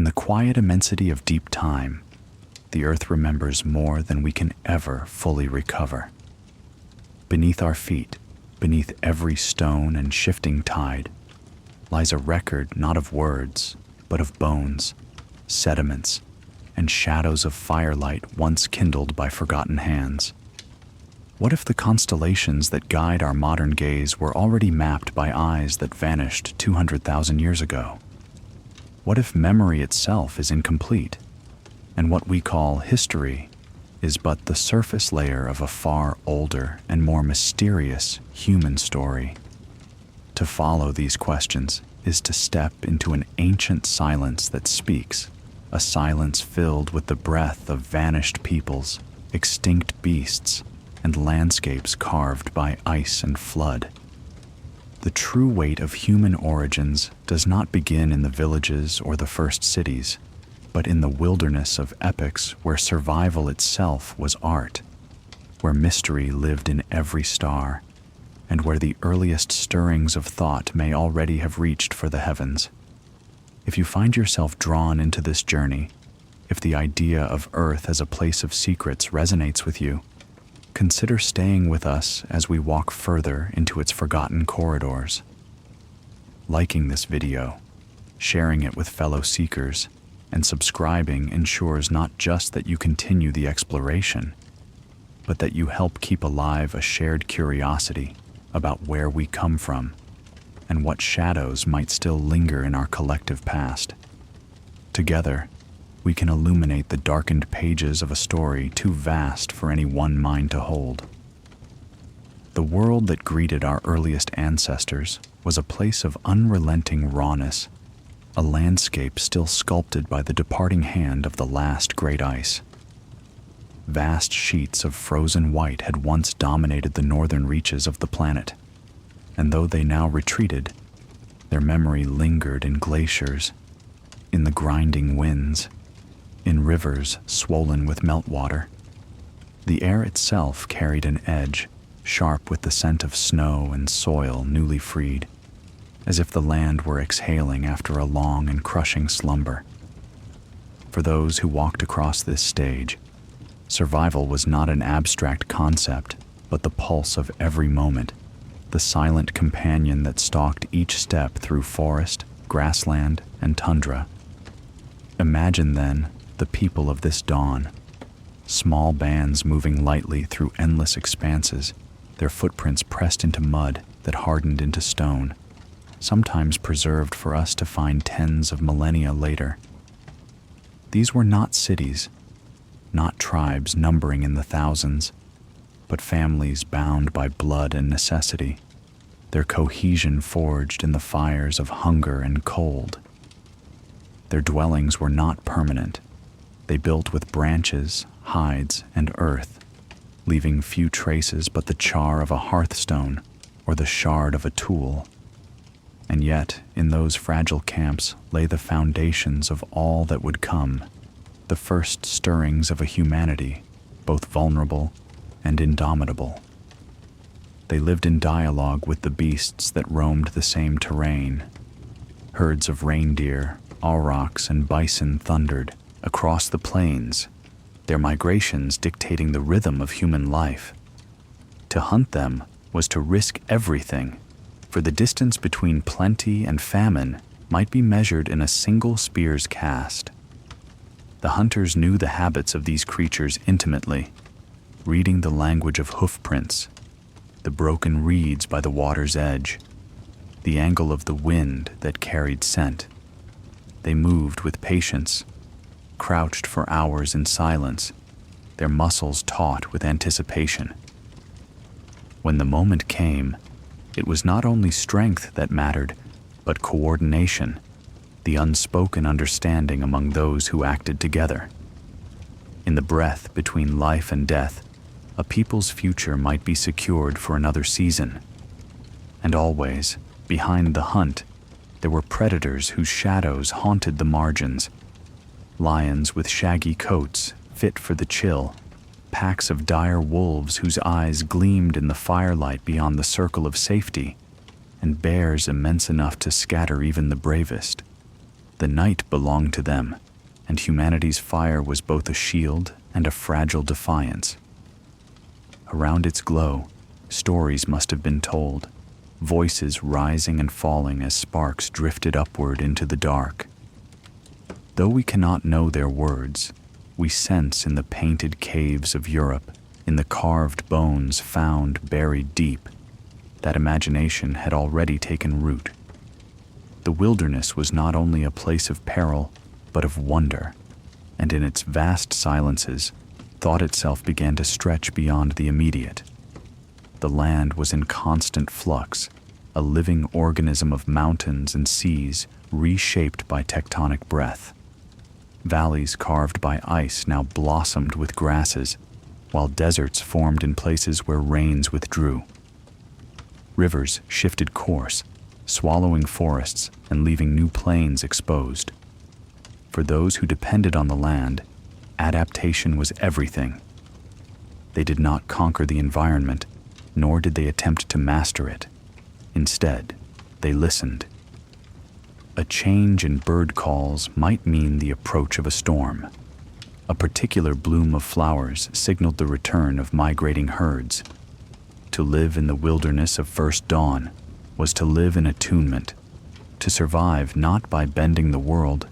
In the quiet immensity of deep time, the earth remembers more than we can ever fully recover. Beneath our feet, beneath every stone and shifting tide, lies a record not of words, but of bones, sediments, and shadows of firelight once kindled by forgotten hands. What if the constellations that guide our modern gaze were already mapped by eyes that vanished 200,000 years ago? What if memory itself is incomplete, and what we call history is but the surface layer of a far older and more mysterious human story? To follow these questions is to step into an ancient silence that speaks, a silence filled with the breath of vanished peoples, extinct beasts, and landscapes carved by ice and flood. The true weight of human origins does not begin in the villages or the first cities, but in the wilderness of epochs where survival itself was art, where mystery lived in every star, and where the earliest stirrings of thought may already have reached for the heavens. If you find yourself drawn into this journey, if the idea of Earth as a place of secrets resonates with you, consider staying with us as we walk further into its forgotten corridors. Liking this video, sharing it with fellow seekers, and subscribing ensures not just that you continue the exploration, but that you help keep alive a shared curiosity about where we come from and what shadows might still linger in our collective past. Together, we can illuminate the darkened pages of a story too vast for any one mind to hold. The world that greeted our earliest ancestors was a place of unrelenting rawness, a landscape still sculpted by the departing hand of the last great ice. Vast sheets of frozen white had once dominated the northern reaches of the planet, and though they now retreated, their memory lingered in glaciers, in the grinding winds, in rivers swollen with meltwater. The air itself carried an edge, sharp with the scent of snow and soil newly freed, as if the land were exhaling after a long and crushing slumber. For those who walked across this stage, survival was not an abstract concept, but the pulse of every moment, the silent companion that stalked each step through forest, grassland, and tundra. Imagine, then, the people of this dawn, small bands moving lightly through endless expanses, their footprints pressed into mud that hardened into stone, sometimes preserved for us to find tens of millennia later. These were not cities, not tribes numbering in the thousands, but families bound by blood and necessity, their cohesion forged in the fires of hunger and cold. Their dwellings were not permanent. They built with branches, hides, and earth, leaving few traces but the char of a hearthstone or the shard of a tool. And yet, in those fragile camps lay the foundations of all that would come, the first stirrings of a humanity, both vulnerable and indomitable. They lived in dialogue with the beasts that roamed the same terrain. Herds of reindeer, aurochs, and bison thundered across the plains, their migrations dictating the rhythm of human life. To hunt them was to risk everything, for the distance between plenty and famine might be measured in a single spear's cast. The hunters knew the habits of these creatures intimately, reading the language of hoofprints, the broken reeds by the water's edge, the angle of the wind that carried scent. They moved with patience, crouched for hours in silence, their muscles taut with anticipation. When the moment came, it was not only strength that mattered, but coordination, the unspoken understanding among those who acted together. In the breath between life and death, a people's future might be secured for another season. And always, behind the hunt, there were predators whose shadows haunted the margins. Lions with shaggy coats, fit for the chill, packs of dire wolves whose eyes gleamed in the firelight beyond the circle of safety, and bears immense enough to scatter even the bravest. The night belonged to them, and humanity's fire was both a shield and a fragile defiance. Around its glow, stories must have been told, voices rising and falling as sparks drifted upward into the dark. Though we cannot know their words, we sense in the painted caves of Europe, in the carved bones found buried deep, that imagination had already taken root. The wilderness was not only a place of peril, but of wonder, and in its vast silences, thought itself began to stretch beyond the immediate. The land was in constant flux, a living organism of mountains and seas reshaped by tectonic breath. Valleys carved by ice now blossomed with grasses, while deserts formed in places where rains withdrew. Rivers shifted course, swallowing forests and leaving new plains exposed. For those who depended on the land, adaptation was everything. They did not conquer the environment, nor did they attempt to master it. Instead, they listened. A change in bird calls might mean the approach of a storm. A particular bloom of flowers signaled the return of migrating herds. To live in the wilderness of first dawn was to live in attunement, to survive not by bending the world,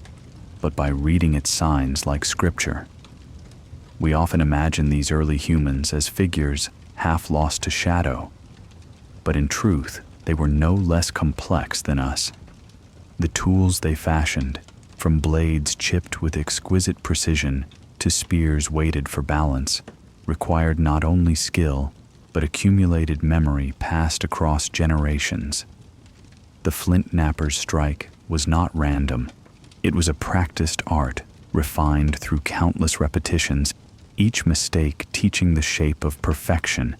but by reading its signs like scripture. We often imagine these early humans as figures half lost to shadow, but in truth, they were no less complex than us. The tools they fashioned, from blades chipped with exquisite precision to spears weighted for balance, required not only skill, but accumulated memory passed across generations. The flint knapper's strike was not random. It was a practiced art, refined through countless repetitions, each mistake teaching the shape of perfection.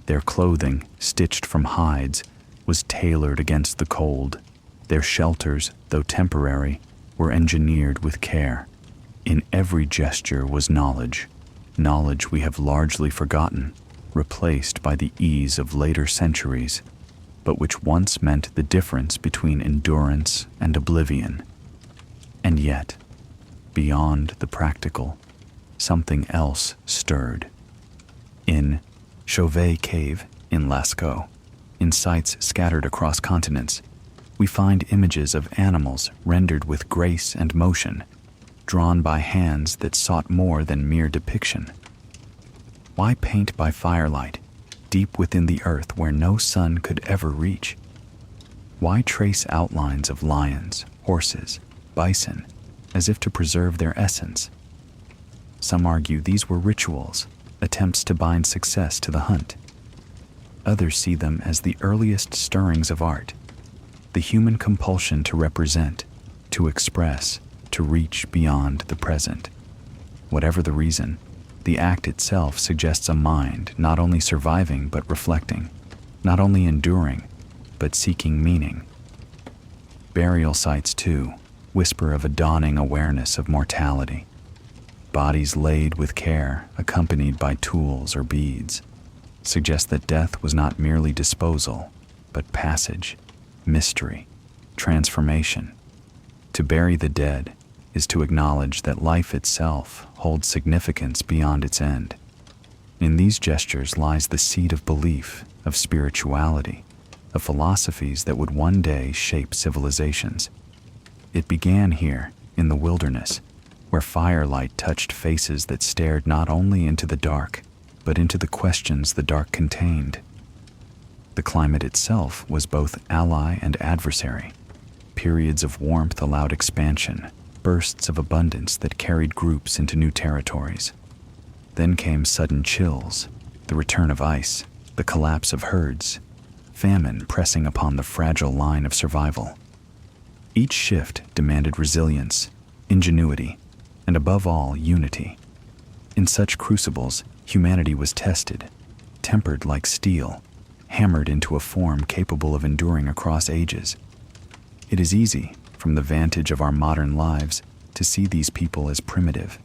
Their clothing, stitched from hides, was tailored against the cold. Their shelters, though temporary, were engineered with care. In every gesture was knowledge we have largely forgotten, replaced by the ease of later centuries, but which once meant the difference between endurance and oblivion. And yet, beyond the practical, something else stirred. In Chauvet Cave in Lascaux, in sites scattered across continents, we find images of animals rendered with grace and motion, drawn by hands that sought more than mere depiction. Why paint by firelight, deep within the earth where no sun could ever reach? Why trace outlines of lions, horses, bison, as if to preserve their essence? Some argue these were rituals, attempts to bind success to the hunt. Others see them as the earliest stirrings of art, the human compulsion to represent, to express, to reach beyond the present. Whatever the reason, the act itself suggests a mind not only surviving but reflecting, not only enduring, but seeking meaning. Burial sites, too, whisper of a dawning awareness of mortality. Bodies laid with care, accompanied by tools or beads, suggest that death was not merely disposal, but passage, mystery, transformation. To bury the dead is to acknowledge that life itself holds significance beyond its end. In these gestures lies the seed of belief, of spirituality, of philosophies that would one day shape civilizations. It began here, in the wilderness, where firelight touched faces that stared not only into the dark, but into the questions the dark contained. The climate itself was both ally and adversary. Periods of warmth allowed expansion, bursts of abundance that carried groups into new territories. Then came sudden chills, the return of ice, the collapse of herds, famine pressing upon the fragile line of survival. Each shift demanded resilience, ingenuity, and above all, unity. In such crucibles, humanity was tested, tempered like steel, hammered into a form capable of enduring across ages. It is easy, from the vantage of our modern lives, to see these people as primitive.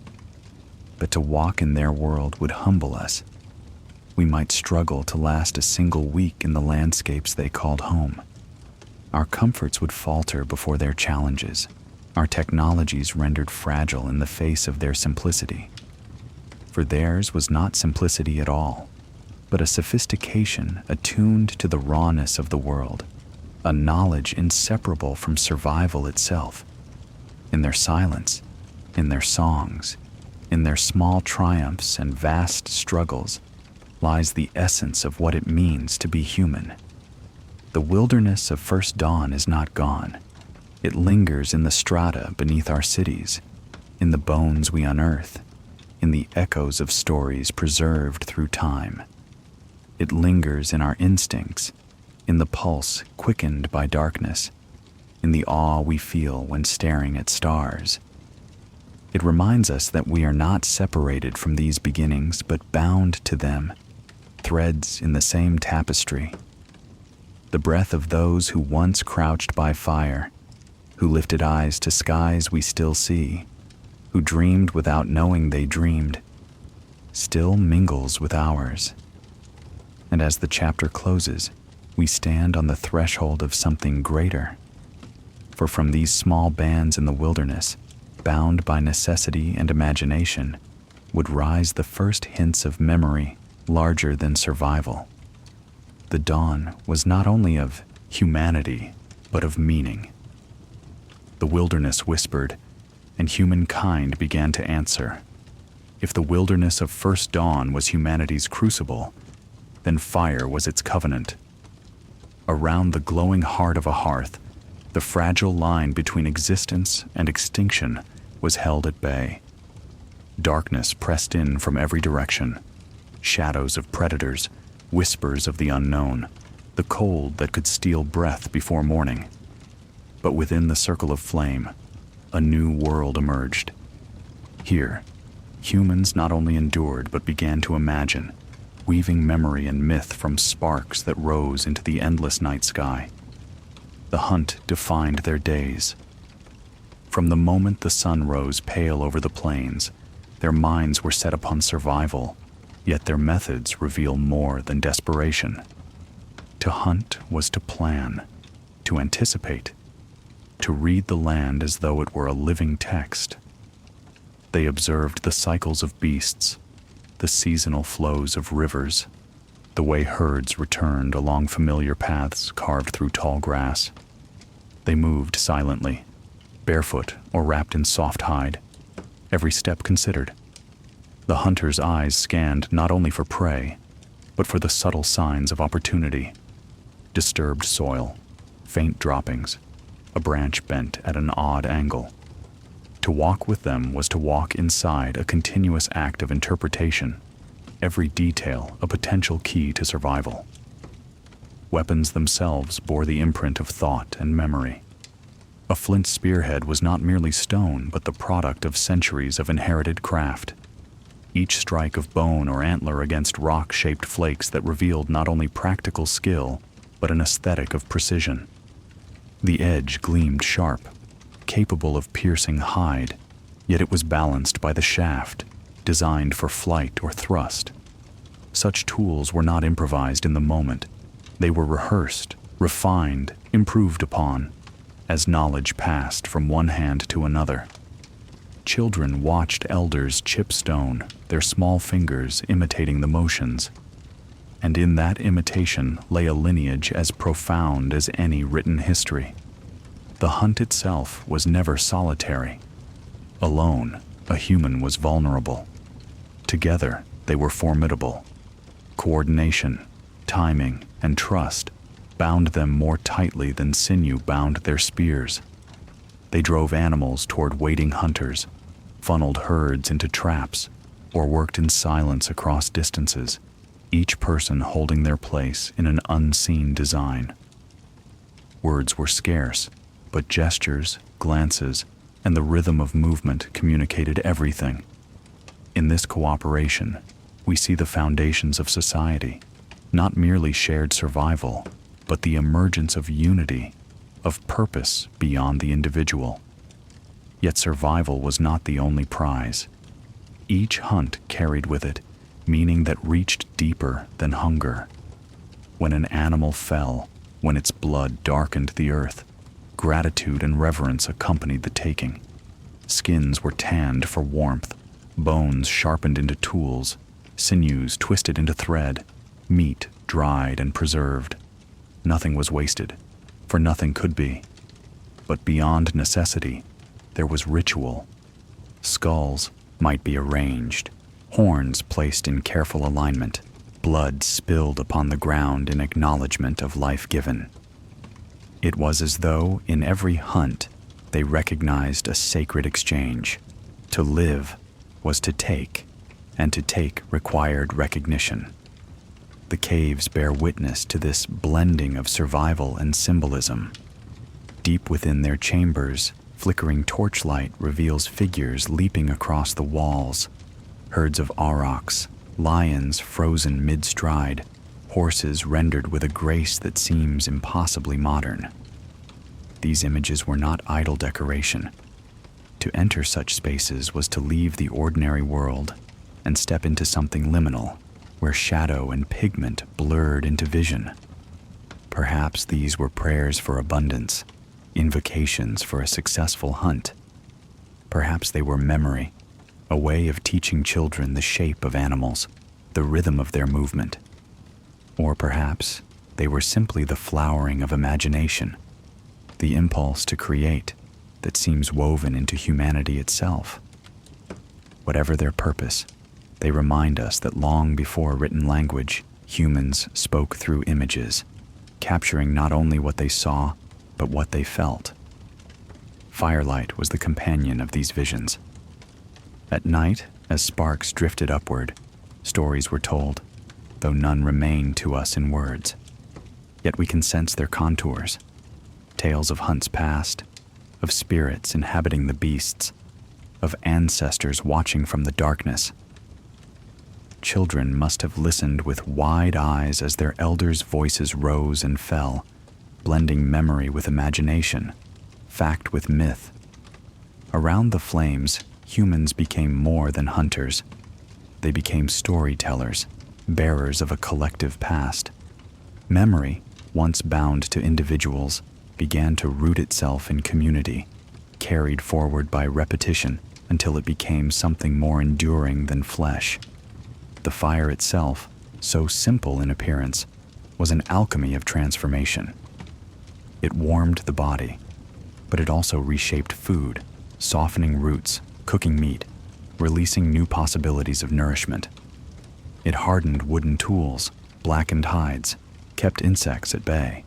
But to walk in their world would humble us. We might struggle to last a single week in the landscapes they called home. Our comforts would falter before their challenges. our technologies rendered fragile in the face of their simplicity. For theirs was not simplicity at all, but a sophistication attuned to the rawness of the world, a knowledge inseparable from survival itself. In their silence, in their songs, in their small triumphs and vast struggles, lies the essence of what it means to be human. The wilderness of first dawn is not gone. It lingers in the strata beneath our cities, in the bones we unearth, in the echoes of stories preserved through time. It lingers in our instincts, in the pulse quickened by darkness, in the awe we feel when staring at stars. It reminds us that we are not separated from these beginnings, but bound to them, threads in the same tapestry. The breath of those who once crouched by fire, who lifted eyes to skies we still see, who dreamed without knowing they dreamed, still mingles with ours. And as the chapter closes, we stand on the threshold of something greater. For from these small bands in the wilderness, bound by necessity and imagination, would rise the first hints of memory larger than survival. The dawn was not only of humanity, but of meaning. The wilderness whispered, and humankind began to answer. If the wilderness of first dawn was humanity's crucible, then fire was its covenant. Around the glowing heart of a hearth, the fragile line between existence and extinction was held at bay. Darkness pressed in from every direction, shadows of predators, whispers of the unknown, the cold that could steal breath before morning. But within the circle of flame, a new world emerged. Here, humans not only endured but began to imagine, weaving memory and myth from sparks that rose into the endless night sky. The hunt defined their days. From the moment the sun rose pale over the plains, their minds were set upon survival, yet their methods reveal more than desperation. To hunt was to plan, to anticipate, to read the land as though it were a living text. They observed the cycles of beasts, the seasonal flows of rivers, the way herds returned along familiar paths carved through tall grass. They moved silently, barefoot or wrapped in soft hide, every step considered. The hunter's eyes scanned not only for prey, but for the subtle signs of opportunity. Disturbed soil, faint droppings, a branch bent at an odd angle. To walk with them was to walk inside a continuous act of interpretation, every detail a potential key to survival. Weapons themselves bore the imprint of thought and memory. A flint spearhead was not merely stone, but the product of centuries of inherited craft. Each strike of bone or antler against rock-shaped flakes that revealed not only practical skill, but an aesthetic of precision. The edge gleamed sharp, capable of piercing hide, yet it was balanced by the shaft, designed for flight or thrust. Such tools were not improvised in the moment. They were rehearsed, refined, improved upon, as knowledge passed from one hand to another. Children watched elders chip stone, their small fingers imitating the motions. And in that imitation lay a lineage as profound as any written history. The hunt itself was never solitary. Alone, a human was vulnerable. Together, they were formidable. Coordination, timing, and trust bound them more tightly than sinew bound their spears. They drove animals toward waiting hunters, funneled herds into traps, or worked in silence across distances, each person holding their place in an unseen design. Words were scarce, but gestures, glances, and the rhythm of movement communicated everything. In this cooperation, we see the foundations of society, not merely shared survival, but the emergence of unity, of purpose beyond the individual. Yet survival was not the only prize. Each hunt carried with it meaning that reached deeper than hunger. When an animal fell, when its blood darkened the earth, gratitude and reverence accompanied the taking. Skins were tanned for warmth, bones sharpened into tools, sinews twisted into thread, meat dried and preserved. Nothing was wasted, for nothing could be. But beyond necessity, there was ritual. Skulls might be arranged, horns placed in careful alignment, blood spilled upon the ground in acknowledgement of life given. It was as though, in every hunt, they recognized a sacred exchange. To live was to take, and to take required recognition. The caves bear witness to this blending of survival and symbolism. Deep within their chambers, flickering torchlight reveals figures leaping across the walls, herds of aurochs, lions frozen mid-stride, horses rendered with a grace that seems impossibly modern. These images were not idle decoration. To enter such spaces was to leave the ordinary world and step into something liminal, where shadow and pigment blurred into vision. Perhaps these were prayers for abundance, invocations for a successful hunt. Perhaps they were memory, a way of teaching children the shape of animals, the rhythm of their movement. Or perhaps they were simply the flowering of imagination, the impulse to create that seems woven into humanity itself. Whatever their purpose, they remind us that long before written language, humans spoke through images, capturing not only what they saw, but what they felt. Firelight was the companion of these visions. At night, as sparks drifted upward, stories were told, though none remain to us in words. Yet we can sense their contours. Tales of hunts past, of spirits inhabiting the beasts, of ancestors watching from the darkness. Children must have listened with wide eyes as their elders' voices rose and fell, blending memory with imagination, fact with myth. Around the flames, humans became more than hunters. They became storytellers, bearers of a collective past. Memory, once bound to individuals, began to root itself in community, carried forward by repetition until it became something more enduring than flesh. The fire itself, so simple in appearance, was an alchemy of transformation. It warmed the body, but it also reshaped food, softening roots, cooking meat, releasing new possibilities of nourishment. It hardened wooden tools, blackened hides, kept insects at bay.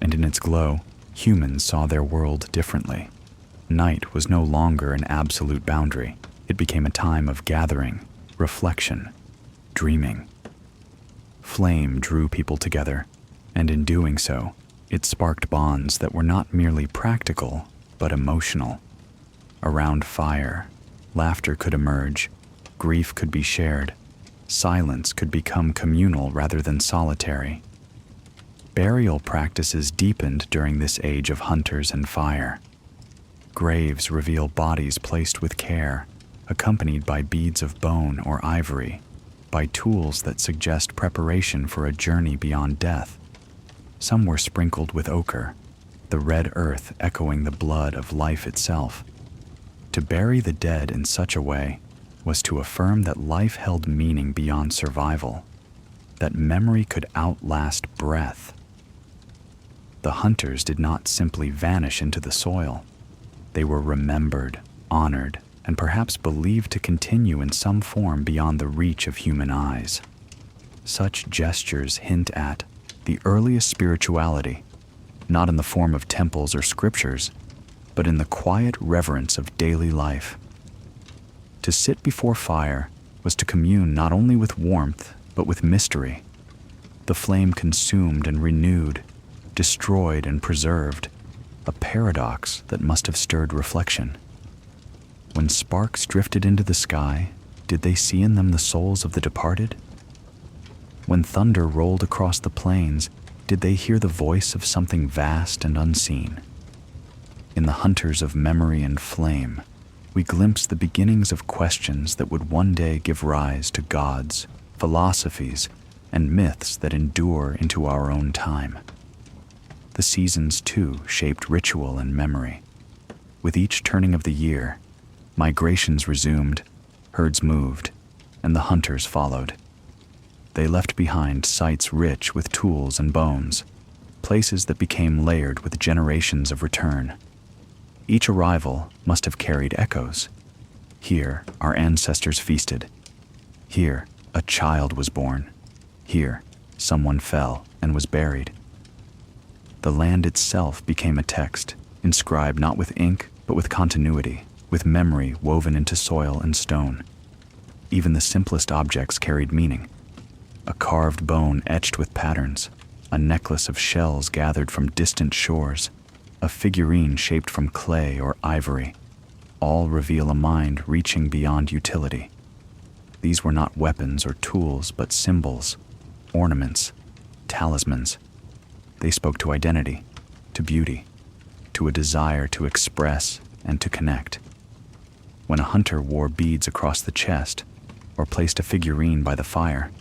And in its glow, humans saw their world differently. Night was no longer an absolute boundary. It became a time of gathering, reflection, dreaming. Flame drew people together, and in doing so, it sparked bonds that were not merely practical, but emotional. Around fire, laughter could emerge, grief could be shared, silence could become communal rather than solitary. Burial practices deepened during this age of hunters and fire. Graves reveal bodies placed with care, accompanied by beads of bone or ivory, by tools that suggest preparation for a journey beyond death. Some were sprinkled with ochre, the red earth echoing the blood of life itself. To bury the dead in such a way was to affirm that life held meaning beyond survival, that memory could outlast breath. The hunters did not simply vanish into the soil. They were remembered, honored, and perhaps believed to continue in some form beyond the reach of human eyes. Such gestures hint at the earliest spirituality, not in the form of temples or scriptures, but in the quiet reverence of daily life. To sit before fire was to commune not only with warmth, but with mystery. The flame consumed and renewed, destroyed and preserved, a paradox that must have stirred reflection. When sparks drifted into the sky, did they see in them the souls of the departed? When thunder rolled across the plains, did they hear the voice of something vast and unseen? In the hunters of memory and flame, we glimpse the beginnings of questions that would one day give rise to gods, philosophies, and myths that endure into our own time. the seasons too shaped ritual and memory. With each turning of the year, migrations resumed, herds moved, and the hunters followed. They left behind sites rich with tools and bones, places that became layered with generations of return. Each arrival must have carried echoes. Here, our ancestors feasted. Here, a child was born. Here, someone fell and was buried. The land itself became a text, inscribed not with ink, but with continuity, with memory woven into soil and stone. Even the simplest objects carried meaning. A carved bone etched with patterns, a necklace of shells gathered from distant shores, a figurine shaped from clay or ivory, all reveal a mind reaching beyond utility. These were not weapons or tools, but symbols, ornaments, talismans. They spoke to identity, to beauty, to a desire to express and to connect. When a hunter wore beads across the chest or placed a figurine by the fire,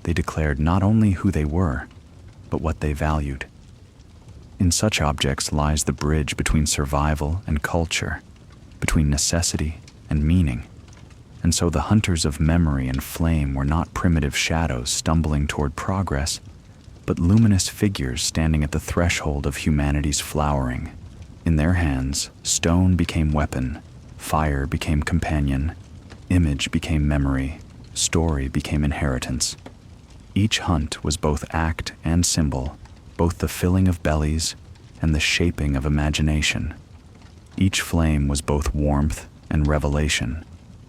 they declared not only who they were, but what they valued. In such objects lies the bridge between survival and culture, between necessity and meaning. And so the hunters of memory and flame were not primitive shadows stumbling toward progress, but luminous figures standing at the threshold of humanity's flowering. In their hands, stone became weapon, fire became companion, image became memory, story became inheritance. Each hunt was both act and symbol, both the filling of bellies and the shaping of imagination. Each flame was both warmth and revelation,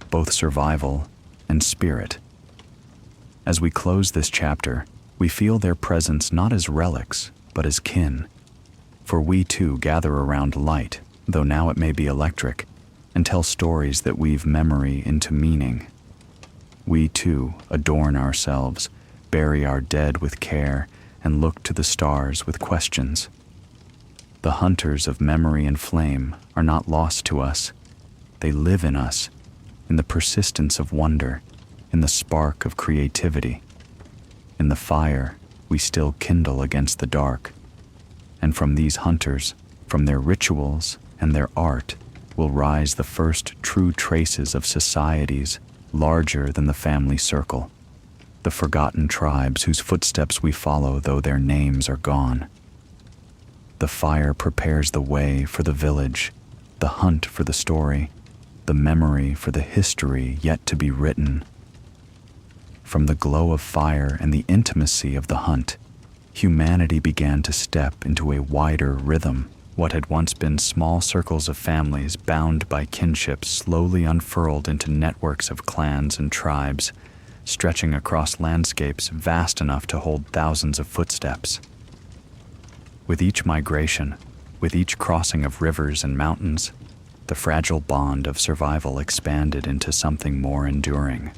both survival and spirit. As we close this chapter, we feel their presence not as relics, but as kin. For we too gather around light, though now it may be electric, and tell stories that weave memory into meaning. We too adorn ourselves, bury our dead with care, and look to the stars with questions. The hunters of memory and flame are not lost to us. They live in us, in the persistence of wonder, in the spark of creativity. In the fire, we still kindle against the dark. And from these hunters, from their rituals and their art, will rise the first true traces of societies larger than the family circle, the forgotten tribes whose footsteps we follow though their names are gone. The fire prepares the way for the village, the hunt for the story, the memory for the history yet to be written. From the glow of fire and the intimacy of the hunt, humanity began to step into a wider rhythm. What had once been small circles of families bound by kinship slowly unfurled into networks of clans and tribes, stretching across landscapes vast enough to hold thousands of footsteps. With each migration, with each crossing of rivers and mountains, the fragile bond of survival expanded into something more enduring.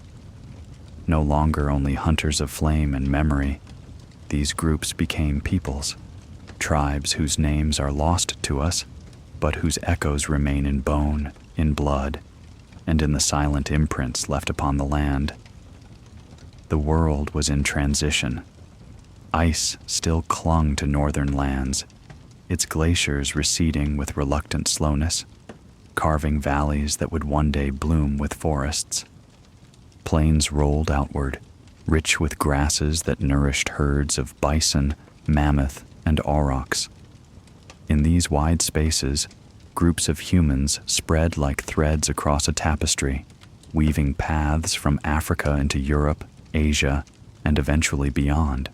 No longer only hunters of flame and memory, these groups became peoples, tribes whose names are lost to us, but whose echoes remain in bone, in blood, and in the silent imprints left upon the land. The world was in transition. Ice still clung to northern lands, its glaciers receding with reluctant slowness, carving valleys that would one day bloom with forests. Plains rolled outward, rich with grasses that nourished herds of bison, mammoth, and aurochs. In these wide spaces, groups of humans spread like threads across a tapestry, weaving paths from Africa into Europe, Asia, and eventually beyond.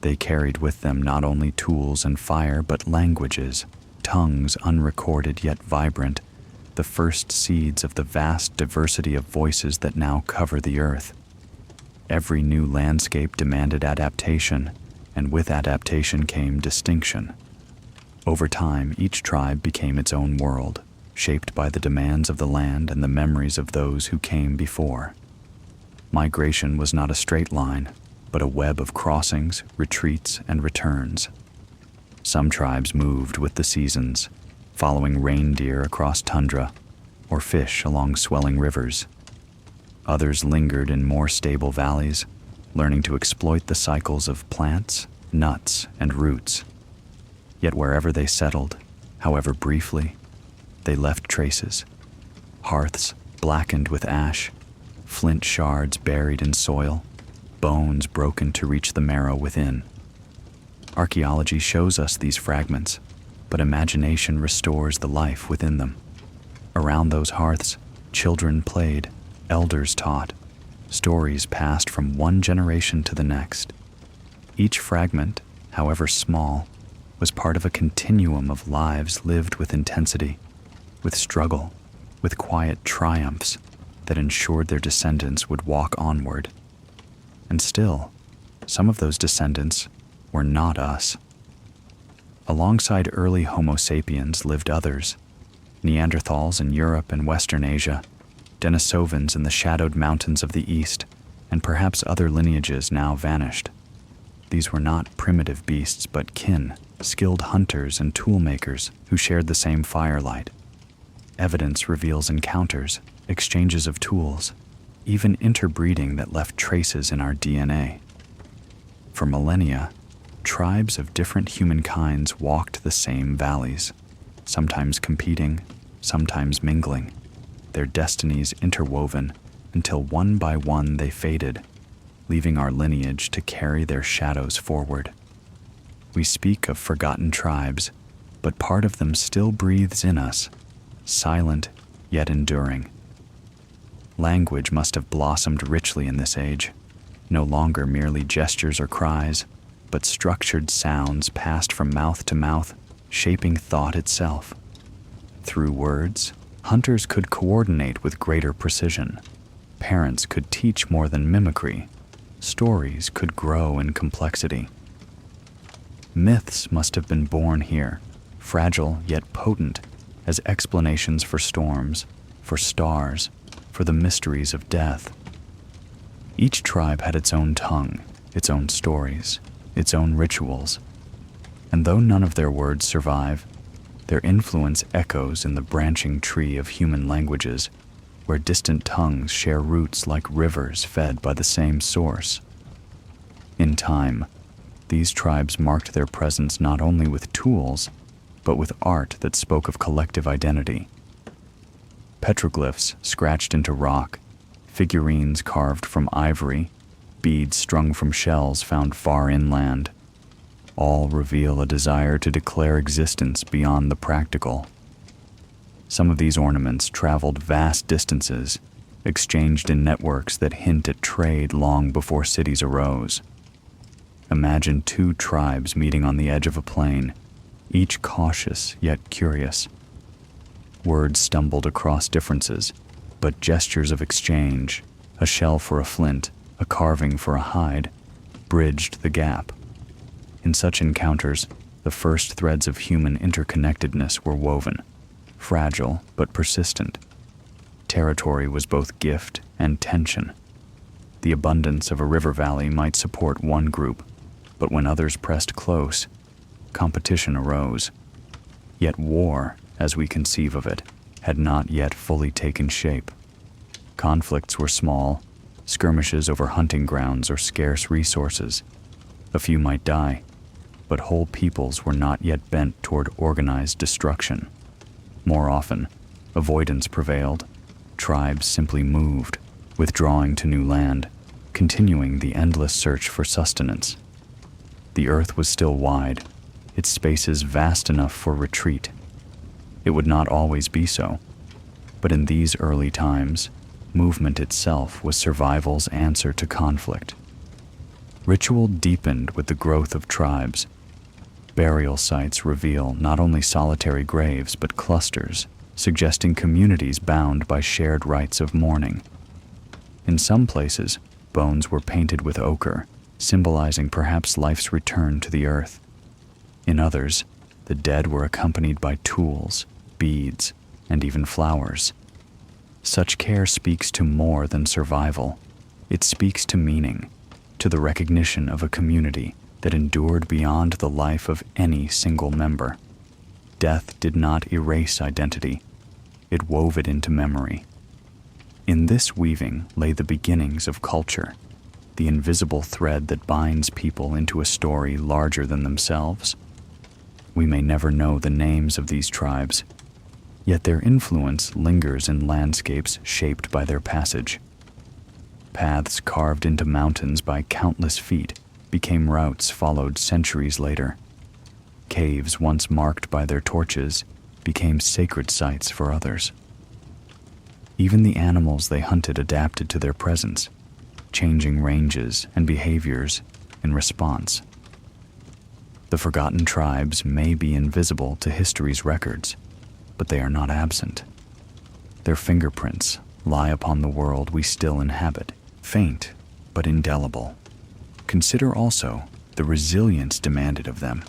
They carried with them not only tools and fire, but languages, tongues unrecorded yet vibrant, the first seeds of the vast diversity of voices that now cover the earth. Every new landscape demanded adaptation, and with adaptation came distinction. Over time, each tribe became its own world, shaped by the demands of the land and the memories of those who came before. Migration was not a straight line, but a web of crossings, retreats, and returns. Some tribes moved with the seasons, following reindeer across tundra, or fish along swelling rivers. Others lingered in more stable valleys, learning to exploit the cycles of plants, nuts, and roots. Yet wherever they settled, however briefly, they left traces. Hearths blackened with ash, flint shards buried in soil, bones broken to reach the marrow within. Archaeology shows us these fragments, but imagination restores the life within them. Around those hearths, children played, elders taught, stories passed from one generation to the next. Each fragment, however small, was part of a continuum of lives lived with intensity, with struggle, with quiet triumphs that ensured their descendants would walk onward. And still, some of those descendants were not us. Alongside early Homo sapiens lived others, Neanderthals in Europe and Western Asia, Denisovans in the shadowed mountains of the East, and perhaps other lineages now vanished. These were not primitive beasts, but kin, skilled hunters and toolmakers who shared the same firelight. Evidence reveals encounters, exchanges of tools, even interbreeding that left traces in our DNA. For millennia, tribes of different human kinds walked the same valleys, sometimes competing, sometimes mingling, their destinies interwoven until one by one they faded, leaving our lineage to carry their shadows forward. We speak of forgotten tribes, but part of them still breathes in us, silent yet enduring. Language must have blossomed richly in this age, no longer merely gestures or cries, but structured sounds passed from mouth to mouth, shaping thought itself. Through words, hunters could coordinate with greater precision. Parents could teach more than mimicry. Stories could grow in complexity. Myths must have been born here, fragile yet potent, as explanations for storms, for stars, for the mysteries of death. Each tribe had its own tongue, its own stories, its own rituals, and though none of their words survive, their influence echoes in the branching tree of human languages, where distant tongues share roots like rivers fed by the same source. In time, these tribes marked their presence not only with tools, but with art that spoke of collective identity. Petroglyphs scratched into rock, figurines carved from ivory, beads strung from shells found far inland, all reveal a desire to declare existence beyond the practical. Some of these ornaments traveled vast distances, exchanged in networks that hint at trade long before cities arose. Imagine two tribes meeting on the edge of a plain, each cautious yet curious. Words stumbled across differences, but gestures of exchange, a shell for a flint, a carving for a hide, bridged the gap. In such encounters, the first threads of human interconnectedness were woven, fragile but persistent. Territory was both gift and tension. The abundance of a river valley might support one group, but when others pressed close, competition arose. Yet war, as we conceive of it, had not yet fully taken shape. Conflicts were small, skirmishes over hunting grounds or scarce resources. A few might die, but whole peoples were not yet bent toward organized destruction. More often, avoidance prevailed. Tribes simply moved, withdrawing to new land, continuing the endless search for sustenance. The earth was still wide, its spaces vast enough for retreat. It would not always be so, but in these early times, movement itself was survival's answer to conflict. Ritual deepened with the growth of tribes. Burial sites reveal not only solitary graves but clusters, suggesting communities bound by shared rites of mourning. In some places, bones were painted with ochre, symbolizing perhaps life's return to the earth. In others, the dead were accompanied by tools, beads, and even flowers. Such care speaks to more than survival. It speaks to meaning, to the recognition of a community that endured beyond the life of any single member. Death did not erase identity. It wove it into memory. In this weaving lay the beginnings of culture, the invisible thread that binds people into a story larger than themselves. We may never know the names of these tribes, yet their influence lingers in landscapes shaped by their passage. Paths carved into mountains by countless feet became routes followed centuries later. Caves once marked by their torches became sacred sites for others. Even the animals they hunted adapted to their presence, changing ranges and behaviors in response. The forgotten tribes may be invisible to history's records, but they are not absent. Their fingerprints lie upon the world we still inhabit, faint but indelible. Consider also the resilience demanded of them.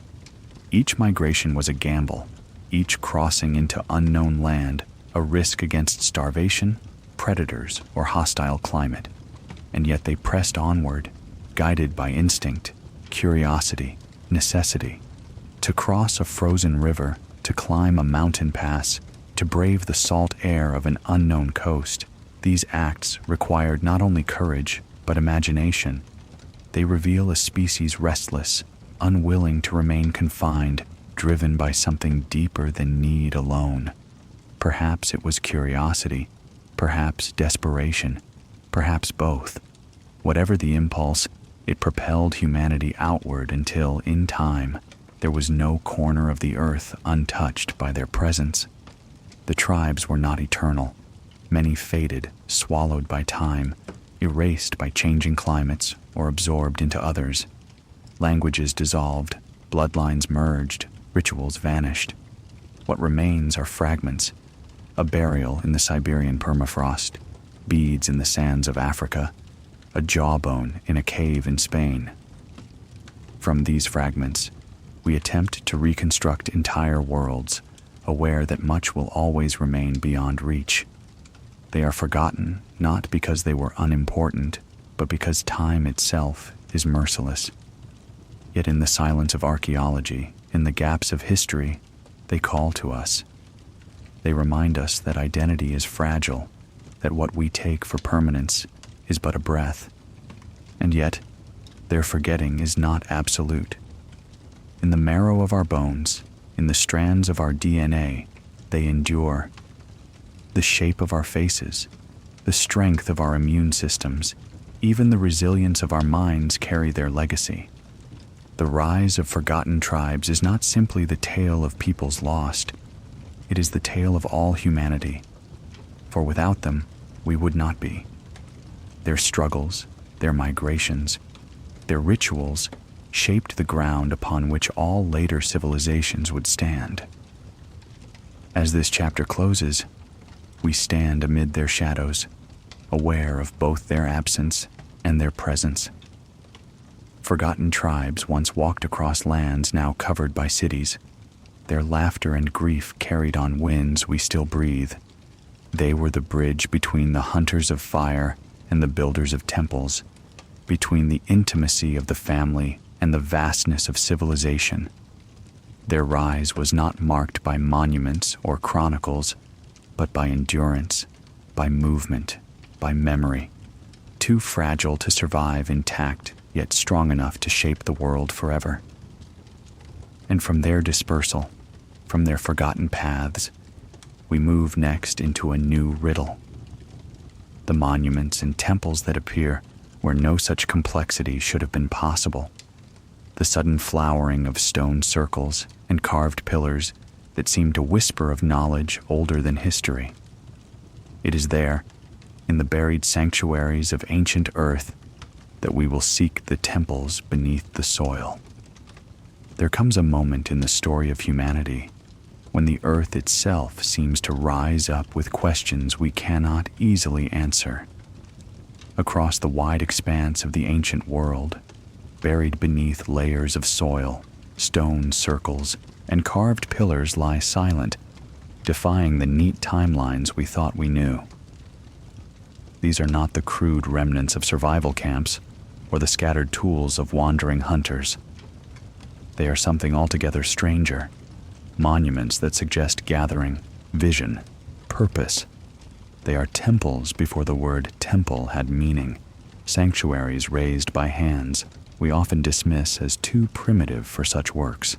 Each migration was a gamble, each crossing into unknown land a risk against starvation, predators, or hostile climate, and yet they pressed onward, guided by instinct, curiosity, necessity. To cross a frozen river, to climb a mountain pass, to brave the salt air of an unknown coast, these acts required not only courage, but imagination. They reveal a species restless, unwilling to remain confined, driven by something deeper than need alone. Perhaps it was curiosity, perhaps desperation, perhaps both. Whatever the impulse, it propelled humanity outward until, in time, there was no corner of the earth untouched by their presence. The tribes were not eternal. Many faded, swallowed by time, erased by changing climates, or absorbed into others. Languages dissolved, bloodlines merged, rituals vanished. What remains are fragments, a burial in the Siberian permafrost, beads in the sands of Africa, a jawbone in a cave in Spain. From these fragments, we attempt to reconstruct entire worlds, aware that much will always remain beyond reach. They are forgotten not because they were unimportant, but because time itself is merciless. Yet in the silence of archaeology, in the gaps of history, they call to us. They remind us that identity is fragile, that what we take for permanence is but a breath. And yet, their forgetting is not absolute. In the marrow of our bones, in the strands of our DNA, they endure. The shape of our faces, the strength of our immune systems, even the resilience of our minds carry their legacy. The rise of forgotten tribes is not simply the tale of peoples lost. It is the tale of all humanity. For without them, we would not be. Their struggles, their migrations, their rituals shaped the ground upon which all later civilizations would stand. As this chapter closes, we stand amid their shadows, aware of both their absence and their presence. Forgotten tribes once walked across lands now covered by cities. Their laughter and grief carried on winds we still breathe. They were the bridge between the hunters of fire and the builders of temples, between the intimacy of the family and the vastness of civilization. Their rise was not marked by monuments or chronicles, but by endurance, by movement, by memory, too fragile to survive intact, yet strong enough to shape the world forever. And from their dispersal, from their forgotten paths, we move next into a new riddle. The monuments and temples that appear where no such complexity should have been possible. The sudden flowering of stone circles and carved pillars that seem to whisper of knowledge older than history. It is there, in the buried sanctuaries of ancient earth, that we will seek the temples beneath the soil. There comes a moment in the story of humanity when the earth itself seems to rise up with questions we cannot easily answer. Across the wide expanse of the ancient world, buried beneath layers of soil, stone circles, and carved pillars lie silent, defying the neat timelines we thought we knew. These are not the crude remnants of survival camps or the scattered tools of wandering hunters. They are something altogether stranger, monuments that suggest gathering, vision, purpose. They are temples before the word temple had meaning, sanctuaries raised by hands we often dismiss as too primitive for such works.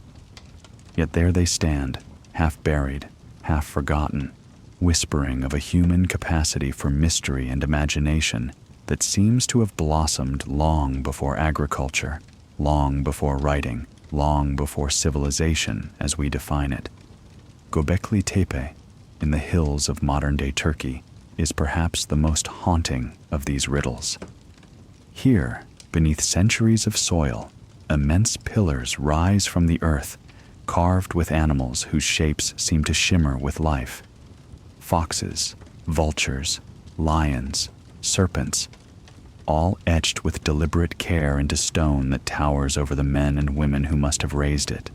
Yet there they stand, half buried, half forgotten, whispering of a human capacity for mystery and imagination that seems to have blossomed long before agriculture, long before writing, long before civilization as we define it. Göbekli Tepe, in the hills of modern-day Turkey, is perhaps the most haunting of these riddles. Here, beneath centuries of soil, immense pillars rise from the earth, carved with animals whose shapes seem to shimmer with life. Foxes, vultures, lions, serpents, all etched with deliberate care into stone that towers over the men and women who must have raised it.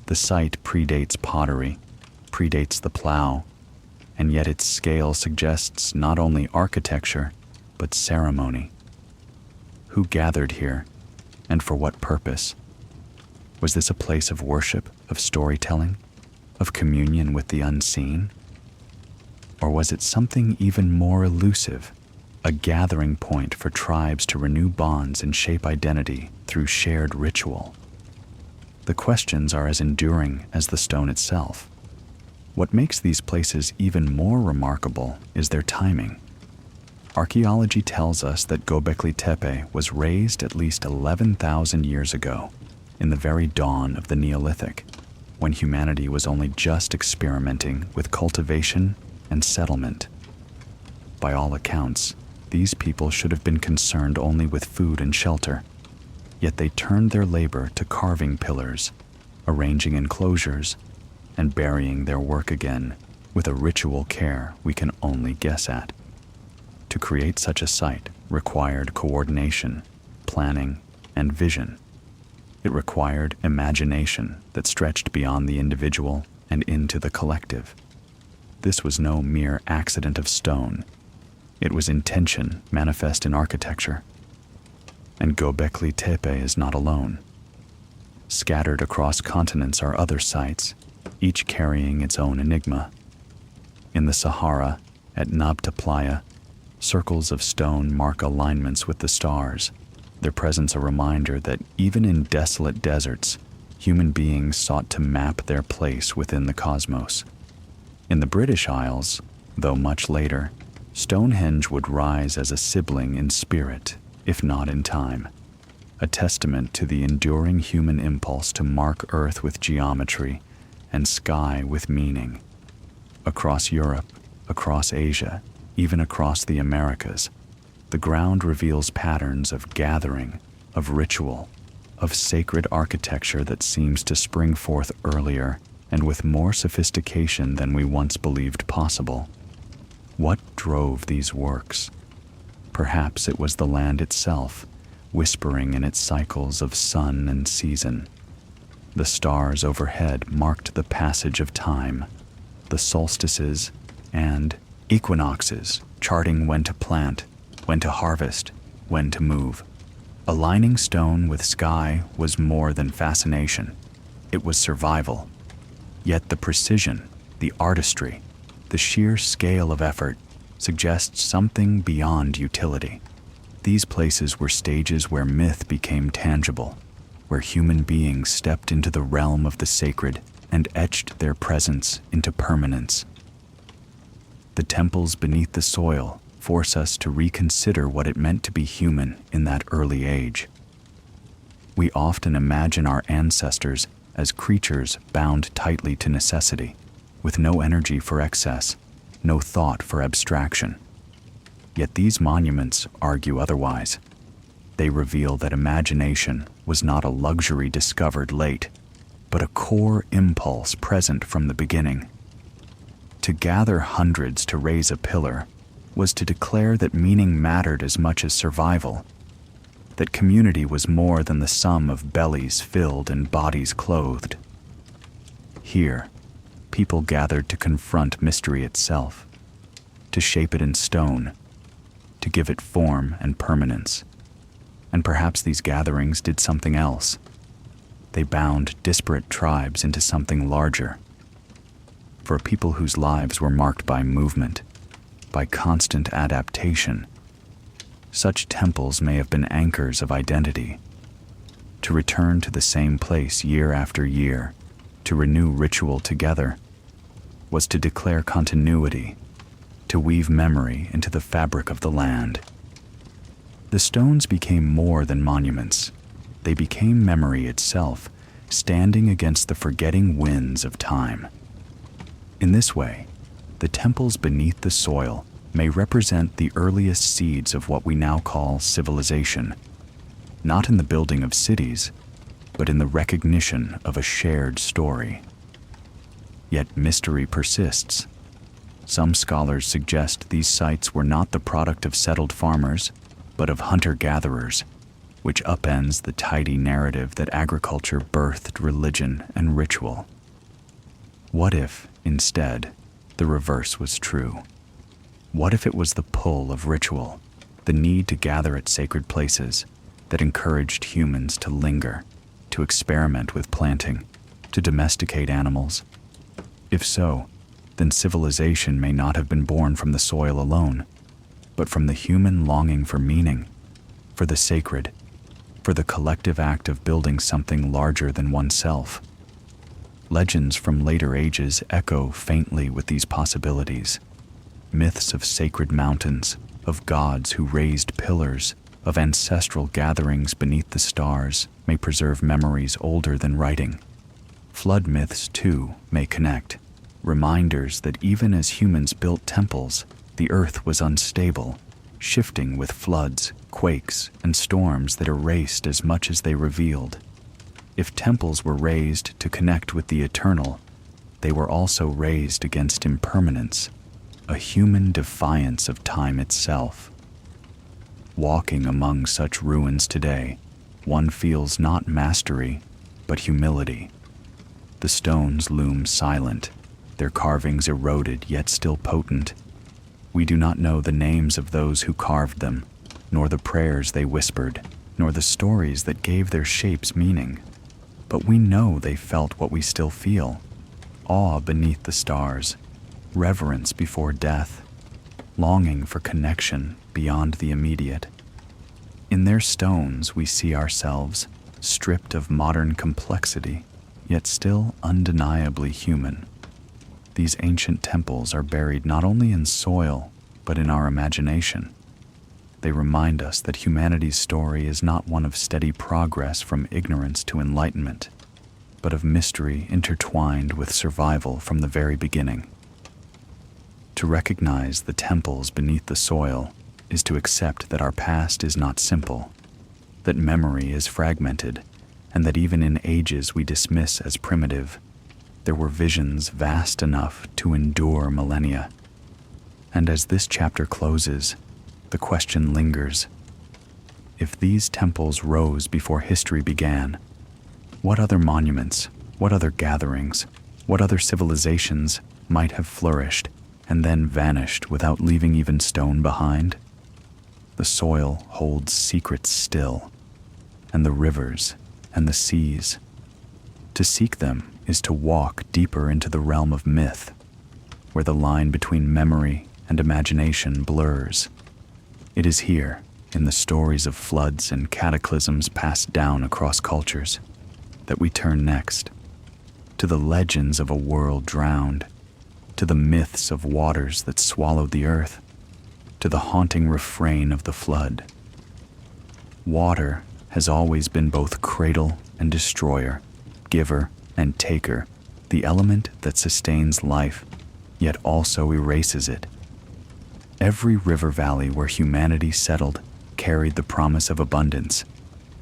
The site predates pottery, predates the plow, and yet its scale suggests not only architecture, but ceremony. Who gathered here, and for what purpose? Was this a place of worship, of storytelling, of communion with the unseen? Or was it something even more elusive, a gathering point for tribes to renew bonds and shape identity through shared ritual? The questions are as enduring as the stone itself. What makes these places even more remarkable is their timing. Archaeology tells us that Göbekli Tepe was raised at least 11,000 years ago, in the very dawn of the Neolithic, when humanity was only just experimenting with cultivation and settlement. By all accounts, these people should have been concerned only with food and shelter, yet they turned their labor to carving pillars, arranging enclosures, and burying their work again with a ritual care we can only guess at. To create such a site required coordination, planning, and vision. It required imagination that stretched beyond the individual and into the collective. This was no mere accident of stone. It was intention manifest in architecture. And Göbekli Tepe is not alone. Scattered across continents are other sites, each carrying its own enigma. In the Sahara, at Nabta Playa, circles of stone mark alignments with the stars, their presence a reminder that even in desolate deserts, human beings sought to map their place within the cosmos. In the British Isles, though much later, Stonehenge would rise as a sibling in spirit, if not in time, a testament to the enduring human impulse to mark Earth with geometry and sky with meaning. Across Europe, across Asia, even across the Americas, the ground reveals patterns of gathering, of ritual, of sacred architecture that seems to spring forth earlier and with more sophistication than we once believed possible. What drove these works? Perhaps it was the land itself, whispering in its cycles of sun and season. The stars overhead marked the passage of time, the solstices and equinoxes, charting when to plant, when to harvest, when to move. Aligning stone with sky was more than fascination. It was survival. Yet the precision, the artistry, the sheer scale of effort suggests something beyond utility. These places were stages where myth became tangible, where human beings stepped into the realm of the sacred and etched their presence into permanence. The temples beneath the soil force us to reconsider what it meant to be human in that early age. We often imagine our ancestors as creatures bound tightly to necessity, with no energy for excess, no thought for abstraction. Yet these monuments argue otherwise. They reveal that imagination was not a luxury discovered late, but a core impulse present from the beginning. To gather hundreds to raise a pillar was to declare that meaning mattered as much as survival, that community was more than the sum of bellies filled and bodies clothed. Here, people gathered to confront mystery itself, to shape it in stone, to give it form and permanence. And perhaps these gatherings did something else. They bound disparate tribes into something larger. For a people whose lives were marked by movement, by constant adaptation, such temples may have been anchors of identity. To return to the same place year after year, to renew ritual together, was to declare continuity, to weave memory into the fabric of the land. The stones became more than monuments. They became memory itself, standing against the forgetting winds of time. In this way, the temples beneath the soil may represent the earliest seeds of what we now call civilization, not in the building of cities, but in the recognition of a shared story. Yet mystery persists. Some scholars suggest these sites were not the product of settled farmers, but of hunter-gatherers, which upends the tidy narrative that agriculture birthed religion and ritual. What if, instead, the reverse was true? What if it was the pull of ritual, the need to gather at sacred places, that encouraged humans to linger, to experiment with planting, to domesticate animals? If so, then civilization may not have been born from the soil alone, but from the human longing for meaning, for the sacred, for the collective act of building something larger than oneself. Legends from later ages echo faintly with these possibilities. Myths of sacred mountains, of gods who raised pillars, of ancestral gatherings beneath the stars may preserve memories older than writing. Flood myths, too, may connect, reminders that even as humans built temples, the earth was unstable, shifting with floods, quakes, and storms that erased as much as they revealed. If temples were raised to connect with the eternal, they were also raised against impermanence, a human defiance of time itself. Walking among such ruins today, one feels not mastery, but humility. The stones loom silent, their carvings eroded yet still potent. We do not know the names of those who carved them, nor the prayers they whispered, nor the stories that gave their shapes meaning. But we know they felt what we still feel: awe beneath the stars, reverence before death, longing for connection beyond the immediate. In their stones we see ourselves, stripped of modern complexity, yet still undeniably human. These ancient temples are buried not only in soil, but in our imagination. They remind us that humanity's story is not one of steady progress from ignorance to enlightenment, but of mystery intertwined with survival from the very beginning. To recognize the temples beneath the soil is to accept that our past is not simple, that memory is fragmented, and that even in ages we dismiss as primitive, there were visions vast enough to endure millennia. And as this chapter closes, the question lingers: if these temples rose before history began, what other monuments, what other gatherings, what other civilizations might have flourished and then vanished without leaving even stone behind? The soil holds secrets still, and the rivers and the seas. To seek them is to walk deeper into the realm of myth, where the line between memory and imagination blurs. It is here, in the stories of floods and cataclysms passed down across cultures, that we turn next, to the legends of a world drowned, to the myths of waters that swallowed the earth, to the haunting refrain of the flood. Water has always been both cradle and destroyer, giver and taker, the element that sustains life, yet also erases it. Every river valley where humanity settled carried the promise of abundance,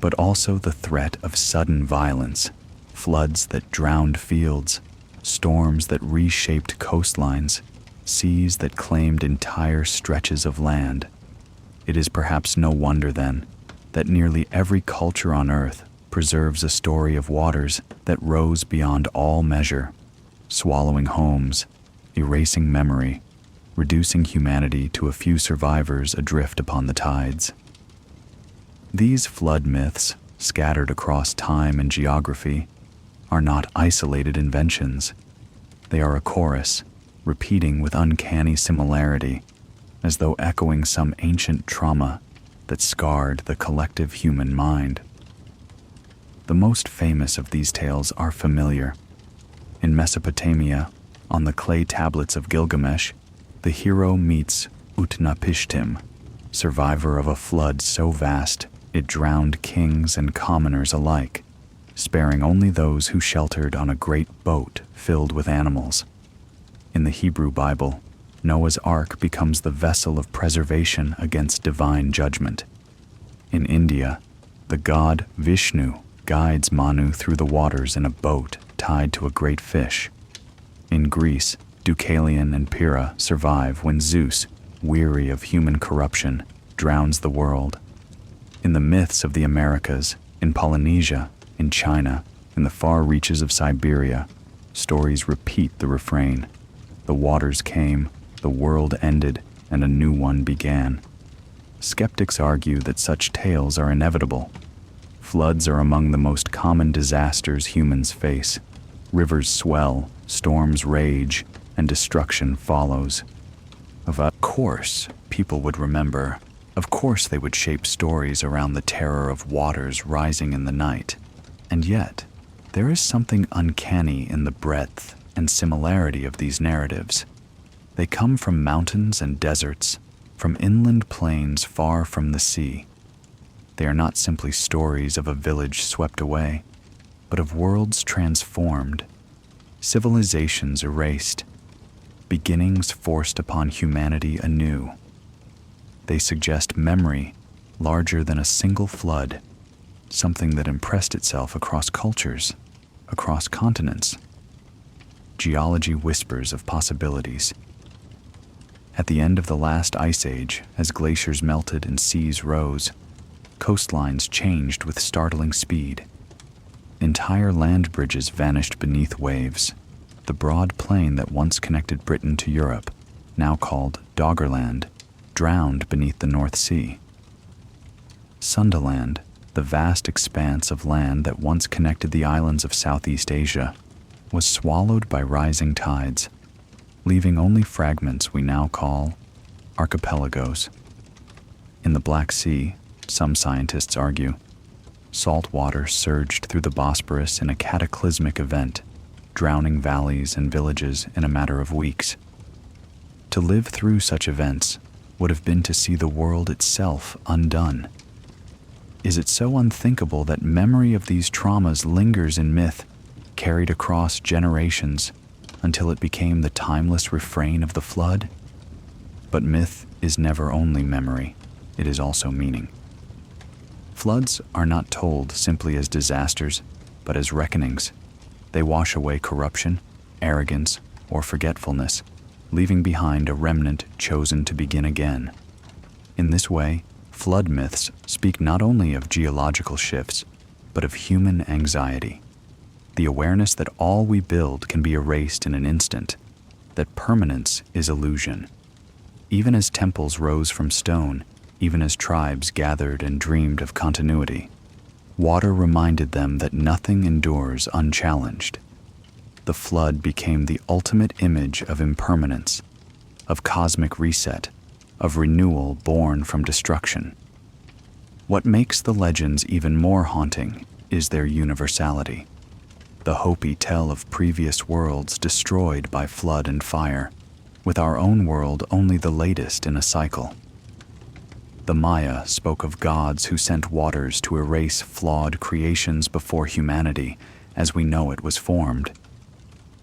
but also the threat of sudden violence, floods that drowned fields, storms that reshaped coastlines, seas that claimed entire stretches of land. It is perhaps no wonder, then, that nearly every culture on Earth preserves a story of waters that rose beyond all measure, swallowing homes, erasing memory, reducing humanity to a few survivors adrift upon the tides. These flood myths, scattered across time and geography, are not isolated inventions. They are a chorus, repeating with uncanny similarity, as though echoing some ancient trauma that scarred the collective human mind. The most famous of these tales are familiar: In Mesopotamia, on the clay tablets of Gilgamesh, the hero meets Utnapishtim, survivor of a flood so vast it drowned kings and commoners alike, sparing only those who sheltered on a great boat filled with animals. In the Hebrew Bible, Noah's Ark becomes the vessel of preservation against divine judgment. In India, the god Vishnu guides Manu through the waters in a boat tied to a great fish. In Greece, Deucalion and Pyrrha survive when Zeus, weary of human corruption, drowns the world. In the myths of the Americas, in Polynesia, in China, in the far reaches of Siberia, stories repeat the refrain. The waters came, the world ended, and a new one began. Skeptics argue that such tales are inevitable. Floods are among the most common disasters humans face. Rivers swell, storms rage, and destruction follows. Of course, people would remember. Of course they would shape stories around the terror of waters rising in the night. And yet, there is something uncanny in the breadth and similarity of these narratives. They come from mountains and deserts, from inland plains far from the sea. They are not simply stories of a village swept away, but of worlds transformed, civilizations erased, beginnings forced upon humanity anew. They suggest memory larger than a single flood, something that impressed itself across cultures, across continents. Geology whispers of possibilities. At the end of the last ice age, as glaciers melted and seas rose, coastlines changed with startling speed. Entire land bridges vanished beneath waves. The broad plain that once connected Britain to Europe, now called Doggerland, drowned beneath the North Sea. Sundaland, the vast expanse of land that once connected the islands of Southeast Asia, was swallowed by rising tides, leaving only fragments we now call archipelagos. In the Black Sea, some scientists argue, salt water surged through the Bosporus in a cataclysmic event, drowning valleys and villages in a matter of weeks. To live through such events would have been to see the world itself undone. Is it so unthinkable that memory of these traumas lingers in myth, carried across generations, until it became the timeless refrain of the flood? But myth is never only memory, it is also meaning. Floods are not told simply as disasters, but as reckonings. They wash away corruption, arrogance, or forgetfulness, leaving behind a remnant chosen to begin again. In this way, flood myths speak not only of geological shifts, but of human anxiety. The awareness that all we build can be erased in an instant, that permanence is illusion. Even as temples rose from stone, even as tribes gathered and dreamed of continuity, water reminded them that nothing endures unchallenged. The flood became the ultimate image of impermanence, of cosmic reset, of renewal born from destruction. What makes the legends even more haunting is their universality. The Hopi tell of previous worlds destroyed by flood and fire, with our own world only the latest in a cycle. The Maya spoke of gods who sent waters to erase flawed creations before humanity as we know it was formed.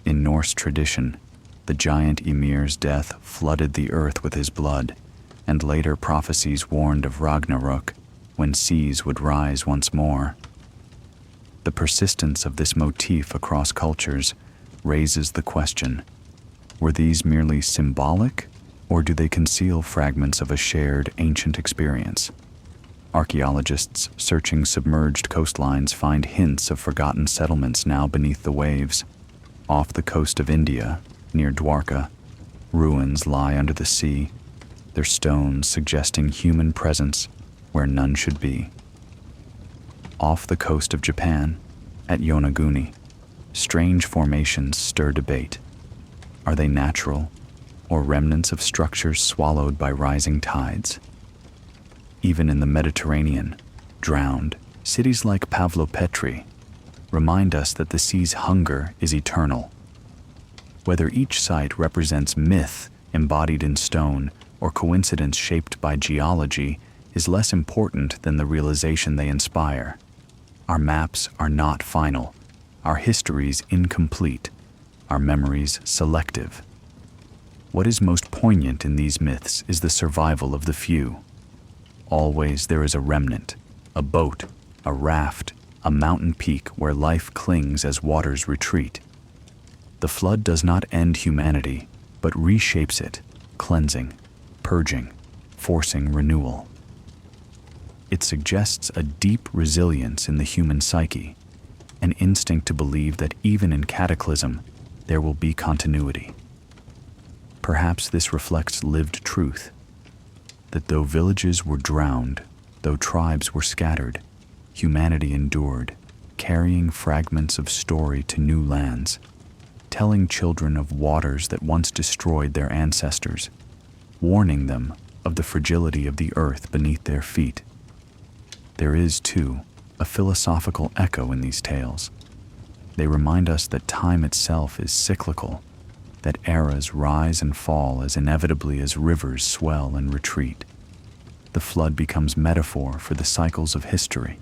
In Norse tradition, the giant Ymir's death flooded the earth with his blood, and later prophecies warned of Ragnarok, when seas would rise once more. The persistence of this motif across cultures raises the question, were these merely symbolic, or do they conceal fragments of a shared ancient experience? Archaeologists searching submerged coastlines find hints of forgotten settlements now beneath the waves. Off the coast of India, near Dwarka, ruins lie under the sea, their stones suggesting human presence where none should be. Off the coast of Japan, at Yonaguni, strange formations stir debate. Are they natural, or remnants of structures swallowed by rising tides? Even in the Mediterranean, drowned, cities like Pavlopetri remind us that the sea's hunger is eternal, Whether each site represents myth embodied in stone or coincidence shaped by geology is less important than the realization they inspire. Our maps are not final, our histories incomplete, our memories selective. What is most poignant in these myths is the survival of the few. Always there is a remnant, a boat, a raft, a mountain peak where life clings as waters retreat. The flood does not end humanity, but reshapes it, cleansing, purging, forcing renewal. It suggests a deep resilience in the human psyche, an instinct to believe that even in cataclysm, there will be continuity. Perhaps this reflects lived truth, that though villages were drowned, though tribes were scattered, humanity endured, carrying fragments of story to new lands, telling children of waters that once destroyed their ancestors, warning them of the fragility of the earth beneath their feet. There is, too, a philosophical echo in these tales. They remind us that time itself is cyclical, that eras rise and fall as inevitably as rivers swell and retreat. The flood becomes metaphor for the cycles of history,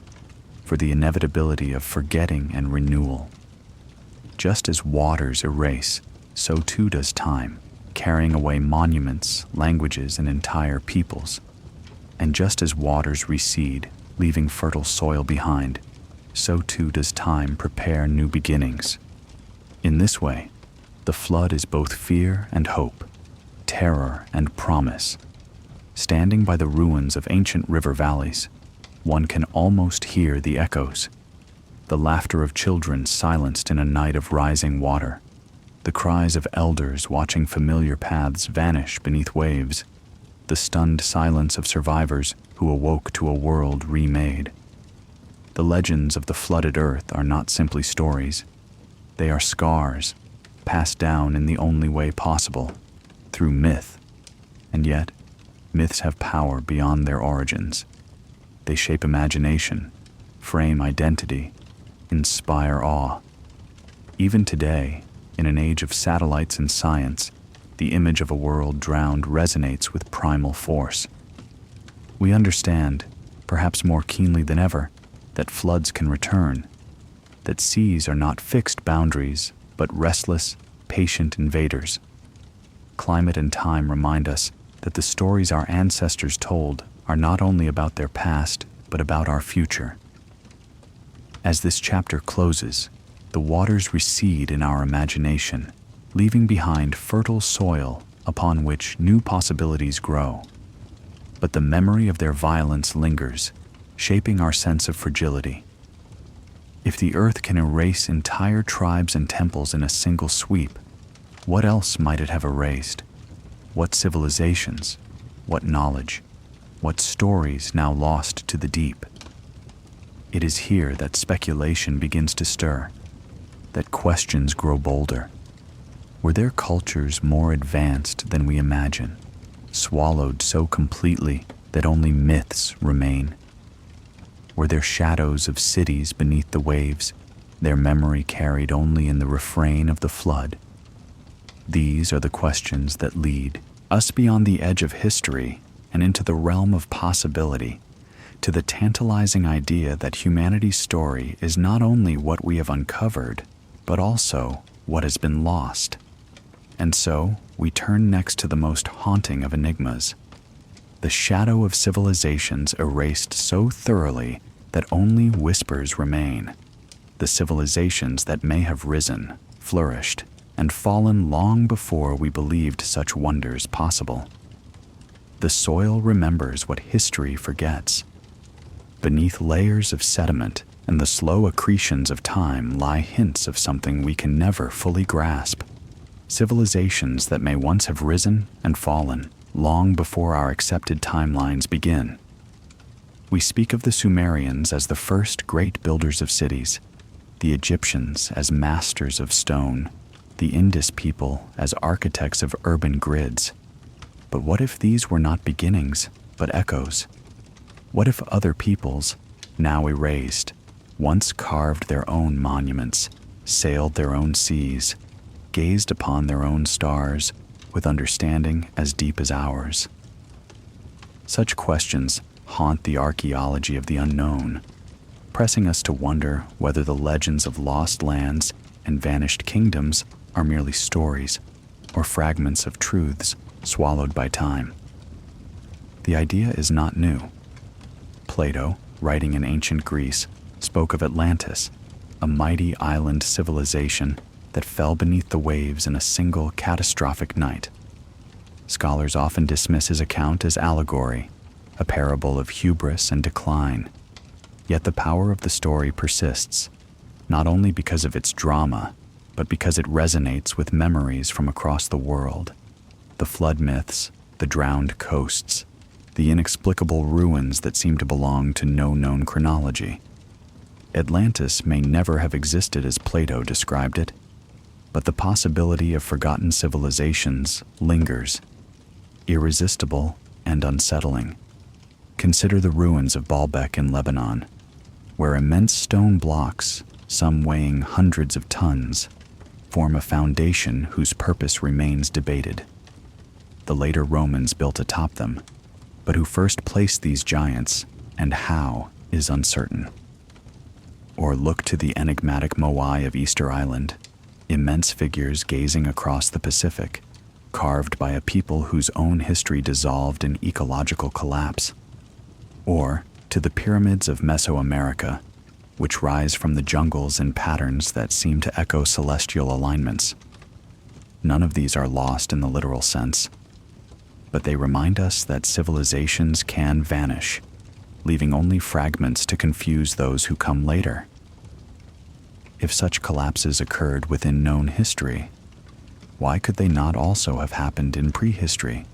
for the inevitability of forgetting and renewal. Just as waters erase, so too does time, carrying away monuments, languages, and entire peoples. And just as waters recede, leaving fertile soil behind, so too does time prepare new beginnings. In this way, the flood is both fear and hope, terror and promise. Standing by the ruins of ancient river valleys, one can almost hear the echoes. The laughter of children silenced in a night of rising water, the cries of elders watching familiar paths vanish beneath waves, the stunned silence of survivors who awoke to a world remade. The legends of the flooded earth are not simply stories. They are scars, passed down in the only way possible, through myth. And yet, myths have power beyond their origins. They shape imagination, frame identity, inspire awe. Even today, in an age of satellites and science, the image of a world drowned resonates with primal force. We understand, perhaps more keenly than ever, that floods can return, that seas are not fixed boundaries, but restless, patient invaders. Climate and time remind us that the stories our ancestors told are not only about their past, but about our future. As this chapter closes, the waters recede in our imagination, leaving behind fertile soil upon which new possibilities grow. But the memory of their violence lingers, shaping our sense of fragility. If the earth can erase entire tribes and temples in a single sweep, what else might it have erased? What civilizations? What knowledge? What stories now lost to the deep? It is here that speculation begins to stir, that questions grow bolder. Were there cultures more advanced than we imagine, swallowed so completely that only myths remain? Were there shadows of cities beneath the waves, their memory carried only in the refrain of the flood? These are the questions that lead us beyond the edge of history and into the realm of possibility, to the tantalizing idea that humanity's story is not only what we have uncovered, but also what has been lost. And so, we turn next to the most haunting of enigmas, the shadow of civilizations erased so thoroughly that only whispers remain, the civilizations that may have risen, flourished, and fallen long before we believed such wonders possible. The soil remembers what history forgets. Beneath layers of sediment and the slow accretions of time lie hints of something we can never fully grasp. Civilizations that may once have risen and fallen long before our accepted timelines begin. We speak of the Sumerians as the first great builders of cities, the Egyptians as masters of stone, the Indus people as architects of urban grids. But what if these were not beginnings, but echoes? What if other peoples, now erased, once carved their own monuments, sailed their own seas, gazed upon their own stars with understanding as deep as ours. Such questions haunt the archaeology of the unknown, pressing us to wonder whether the legends of lost lands and vanished kingdoms are merely stories or fragments of truths swallowed by time. The idea is not new. Plato, writing in ancient Greece, spoke of Atlantis, a mighty island civilization that fell beneath the waves in a single catastrophic night. Scholars often dismiss his account as allegory, a parable of hubris and decline. Yet the power of the story persists, not only because of its drama, but because it resonates with memories from across the world. The flood myths, the drowned coasts, the inexplicable ruins that seem to belong to no known chronology. Atlantis may never have existed as Plato described it, but the possibility of forgotten civilizations lingers, irresistible and unsettling. Consider the ruins of Baalbek in Lebanon, where immense stone blocks, some weighing hundreds of tons, form a foundation whose purpose remains debated. The later Romans built atop them, but who first placed these giants and how is uncertain. Or look to the enigmatic Moai of Easter Island, immense figures gazing across the Pacific, carved by a people whose own history dissolved in ecological collapse. Or to the pyramids of Mesoamerica, which rise from the jungles in patterns that seem to echo celestial alignments. None of these are lost in the literal sense, but they remind us that civilizations can vanish, leaving only fragments to confuse those who come later. If such collapses occurred within known history, why could they not also have happened in prehistory,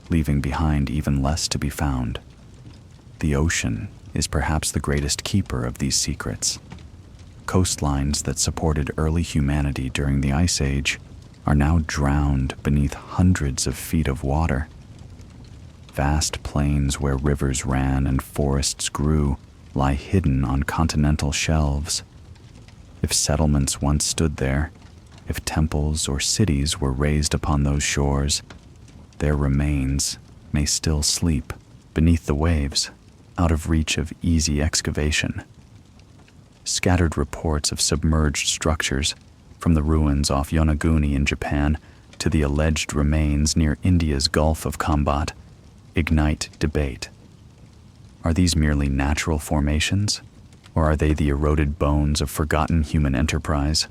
leaving behind even less to be found? The ocean is perhaps the greatest keeper of these secrets. Coastlines that supported early humanity during the Ice Age are now drowned beneath hundreds of feet of water. Vast plains where rivers ran and forests grew lie hidden on continental shelves. If settlements once stood there, if temples or cities were raised upon those shores, their remains may still sleep beneath the waves, out of reach of easy excavation. Scattered reports of submerged structures, from the ruins off Yonaguni in Japan to the alleged remains near India's Gulf of Khambhat, ignite debate. Are these merely natural formations, or are they the eroded bones of forgotten human enterprise?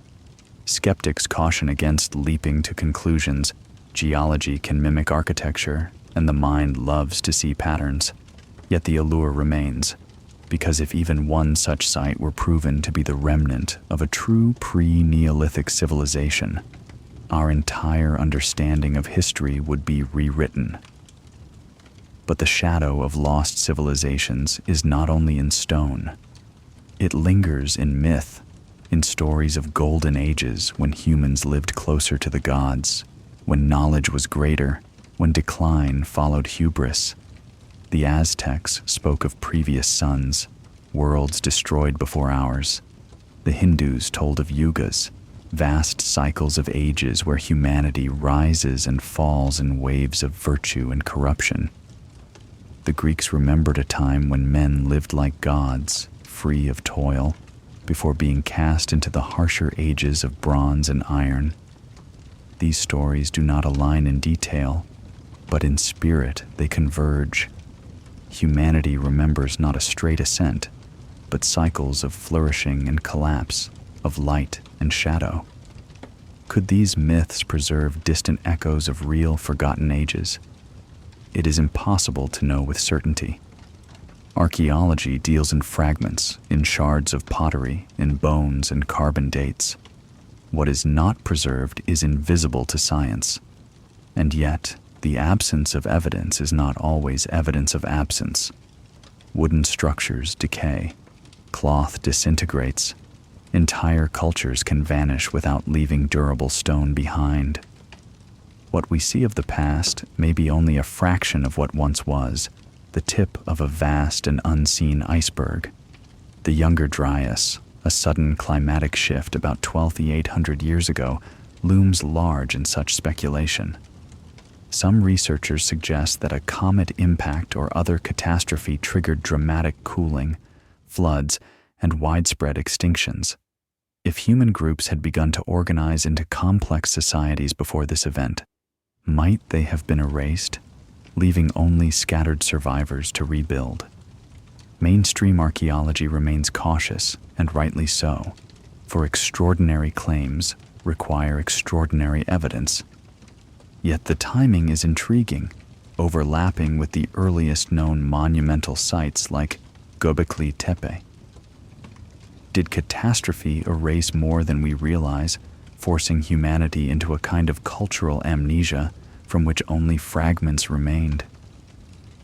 Skeptics caution against leaping to conclusions. Geology can mimic architecture, and the mind loves to see patterns. Yet the allure remains, because if even one such site were proven to be the remnant of a true pre-Neolithic civilization, our entire understanding of history would be rewritten. But the shadow of lost civilizations is not only in stone. It lingers in myth, in stories of golden ages when humans lived closer to the gods, when knowledge was greater, when decline followed hubris. The Aztecs spoke of previous suns, worlds destroyed before ours. The Hindus told of yugas, vast cycles of ages where humanity rises and falls in waves of virtue and corruption. The Greeks remembered a time when men lived like gods, free of toil, before being cast into the harsher ages of bronze and iron. These stories do not align in detail, but in spirit they converge. Humanity remembers not a straight ascent, but cycles of flourishing and collapse, of light and shadow. Could these myths preserve distant echoes of real forgotten ages? It is impossible to know with certainty. Archaeology deals in fragments, in shards of pottery, in bones and carbon dates. What is not preserved is invisible to science. And yet, the absence of evidence is not always evidence of absence. Wooden structures decay. Cloth disintegrates. Entire cultures can vanish without leaving durable stone behind. What we see of the past may be only a fraction of what once was, the tip of a vast and unseen iceberg. The Younger Dryas, a sudden climatic shift about 12,800 years ago, looms large in such speculation. Some researchers suggest that a comet impact or other catastrophe triggered dramatic cooling, floods, and widespread extinctions. If human groups had begun to organize into complex societies before this event, might they have been erased, leaving only scattered survivors to rebuild? Mainstream archaeology remains cautious, and rightly so, for extraordinary claims require extraordinary evidence. Yet the timing is intriguing, overlapping with the earliest known monumental sites like Göbekli Tepe. Did catastrophe erase more than we realize, forcing humanity into a kind of cultural amnesia from which only fragments remained?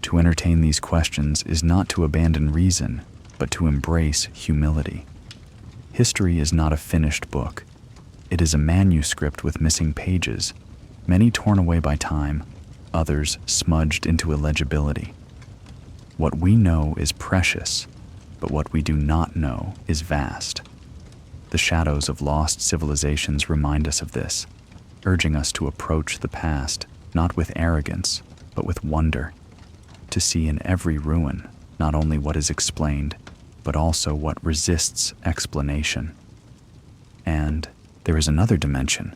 To entertain these questions is not to abandon reason, but to embrace humility. History is not a finished book. It is a manuscript with missing pages, many torn away by time, others smudged into illegibility. What we know is precious, but what we do not know is vast. The shadows of lost civilizations remind us of this, urging us to approach the past not with arrogance, but with wonder, to see in every ruin not only what is explained, but also what resists explanation. And there is another dimension,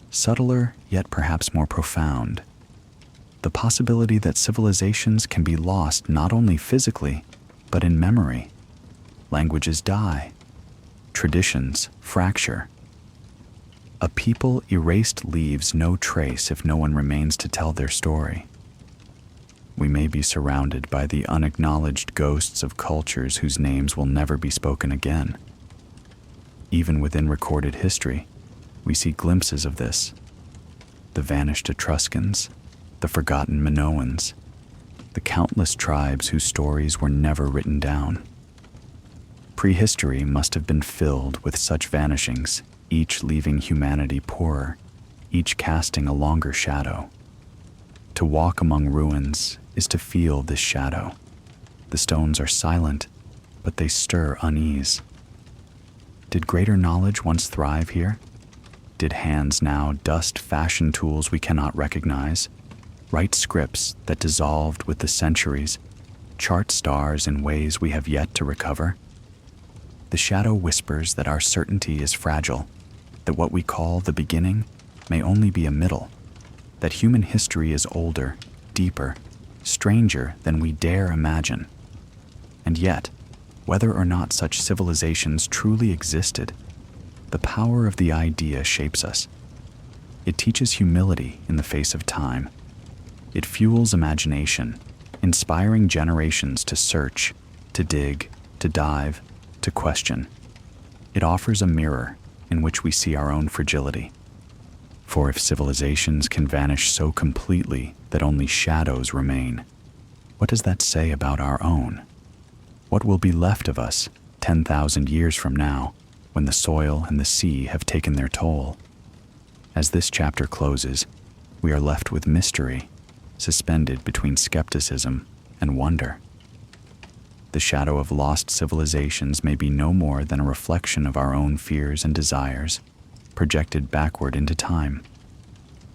subtler yet perhaps more profound. The possibility that civilizations can be lost not only physically, but in memory. Languages die. Traditions fracture. A people erased leaves no trace if no one remains to tell their story. We may be surrounded by the unacknowledged ghosts of cultures whose names will never be spoken again. Even within recorded history, we see glimpses of this. The vanished Etruscans, the forgotten Minoans, the countless tribes whose stories were never written down. Prehistory must have been filled with such vanishings, each leaving humanity poorer, each casting a longer shadow. To walk among ruins is to feel this shadow. The stones are silent, but they stir unease. Did greater knowledge once thrive here? Did hands now dust fashion tools we cannot recognize, write scripts that dissolved with the centuries, chart stars in ways we have yet to recover? The shadow whispers that our certainty is fragile, that what we call the beginning may only be a middle, that human history is older, deeper, stranger than we dare imagine. And yet, whether or not such civilizations truly existed, the power of the idea shapes us. It teaches humility in the face of time. It fuels imagination, inspiring generations to search, to dig, to dive, to question. It offers a mirror in which we see our own fragility. For if civilizations can vanish so completely that only shadows remain, what does that say about our own? What will be left of us 10,000 years from now, when the soil and the sea have taken their toll? As this chapter closes, we are left with mystery, suspended between skepticism and wonder. The shadow of lost civilizations may be no more than a reflection of our own fears and desires, projected backward into time.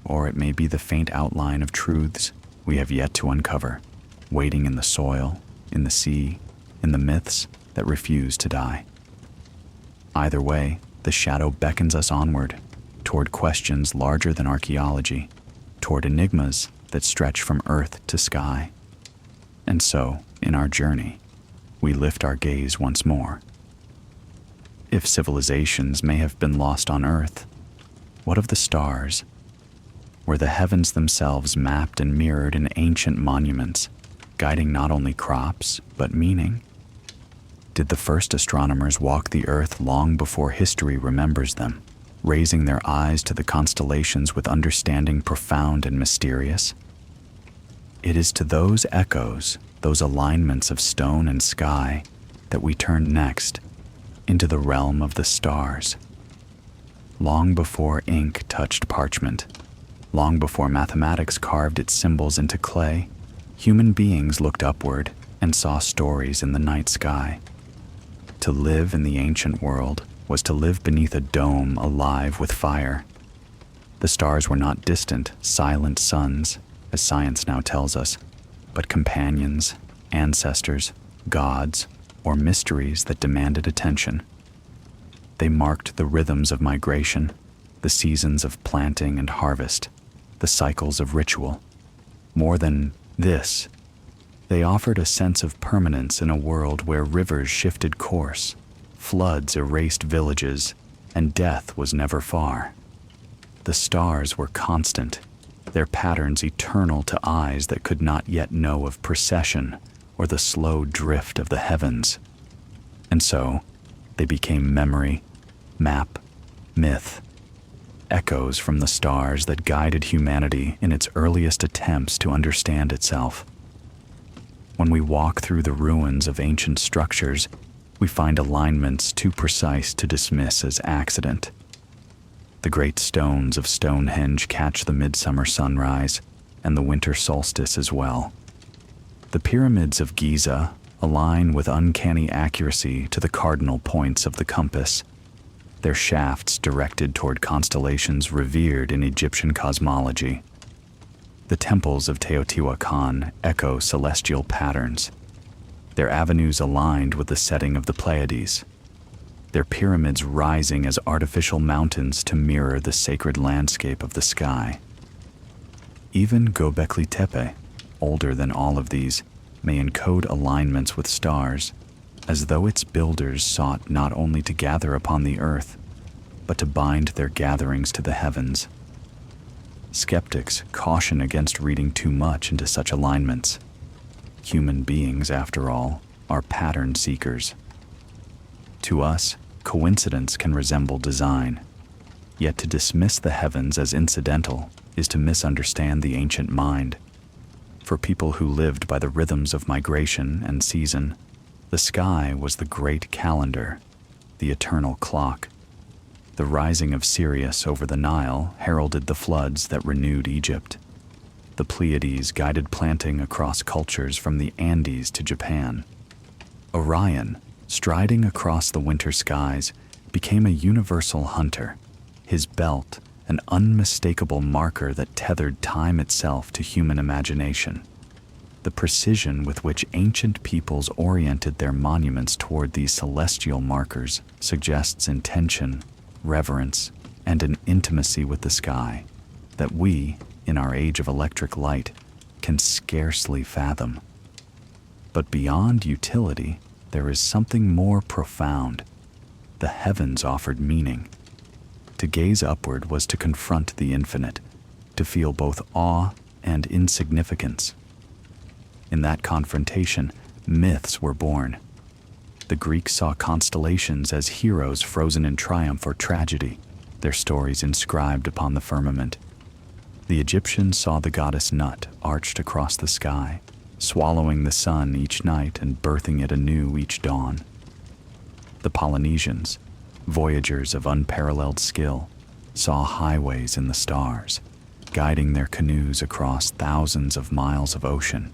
Or it may be the faint outline of truths we have yet to uncover, waiting in the soil, in the sea, in the myths that refuse to die. Either way, the shadow beckons us onward, toward questions larger than archaeology, toward enigmas that stretch from earth to sky. And so, in our journey, we lift our gaze once more. If civilizations may have been lost on Earth, what of the stars? Were the heavens themselves mapped and mirrored in ancient monuments, guiding not only crops, but meaning? Did the first astronomers walk the Earth long before history remembers them, raising their eyes to the constellations with understanding profound and mysterious? It is to those echoes, those alignments of stone and sky, that we turn next, into the realm of the stars. Long before ink touched parchment, long before mathematics carved its symbols into clay, human beings looked upward and saw stories in the night sky. To live in the ancient world was to live beneath a dome alive with fire. The stars were not distant, silent suns, as science now tells us, but companions, ancestors, gods, or mysteries that demanded attention. They marked the rhythms of migration, the seasons of planting and harvest, the cycles of ritual. More than this, they offered a sense of permanence in a world where rivers shifted course, floods erased villages, and death was never far. The stars were constant, their patterns eternal to eyes that could not yet know of precession or the slow drift of the heavens. And so, they became memory, map, myth, echoes from the stars that guided humanity in its earliest attempts to understand itself. When we walk through the ruins of ancient structures, we find alignments too precise to dismiss as accident. The great stones of Stonehenge catch the midsummer sunrise and the winter solstice as well. The pyramids of Giza align with uncanny accuracy to the cardinal points of the compass, their shafts directed toward constellations revered in Egyptian cosmology. The temples of Teotihuacan echo celestial patterns, their avenues aligned with the setting of the Pleiades, their pyramids rising as artificial mountains to mirror the sacred landscape of the sky. Even Göbekli Tepe, older than all of these, may encode alignments with stars, as though its builders sought not only to gather upon the earth, but to bind their gatherings to the heavens. Skeptics caution against reading too much into such alignments. Human beings, after all, are pattern seekers. To us, coincidence can resemble design, yet to dismiss the heavens as incidental is to misunderstand the ancient mind. For people who lived by the rhythms of migration and season, the sky was the great calendar, the eternal clock. The rising of Sirius over the Nile heralded the floods that renewed Egypt. The Pleiades guided planting across cultures from the Andes to Japan. Orion, striding across the winter skies, became a universal hunter, his belt an unmistakable marker that tethered time itself to human imagination. The precision with which ancient peoples oriented their monuments toward these celestial markers suggests intention, reverence, and an intimacy with the sky that we, in our age of electric light, can scarcely fathom. But beyond utility, there is something more profound. The heavens offered meaning. To gaze upward was to confront the infinite, to feel both awe and insignificance. In that confrontation, myths were born. The Greeks saw constellations as heroes frozen in triumph or tragedy, their stories inscribed upon the firmament. The Egyptians saw the goddess Nut arched across the sky, swallowing the sun each night and birthing it anew each dawn. The Polynesians, voyagers of unparalleled skill, saw highways in the stars, guiding their canoes across thousands of miles of ocean.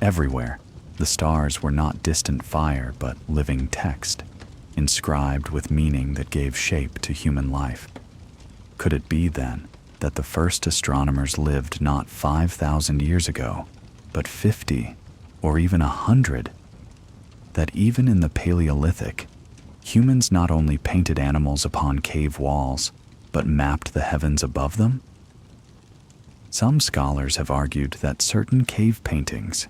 Everywhere, the stars were not distant fire but living text, inscribed with meaning that gave shape to human life. Could it be, then, that the first astronomers lived not 5,000 years ago, but 50 or even 100? That even in the Paleolithic, humans not only painted animals upon cave walls, but mapped the heavens above them? Some scholars have argued that certain cave paintings,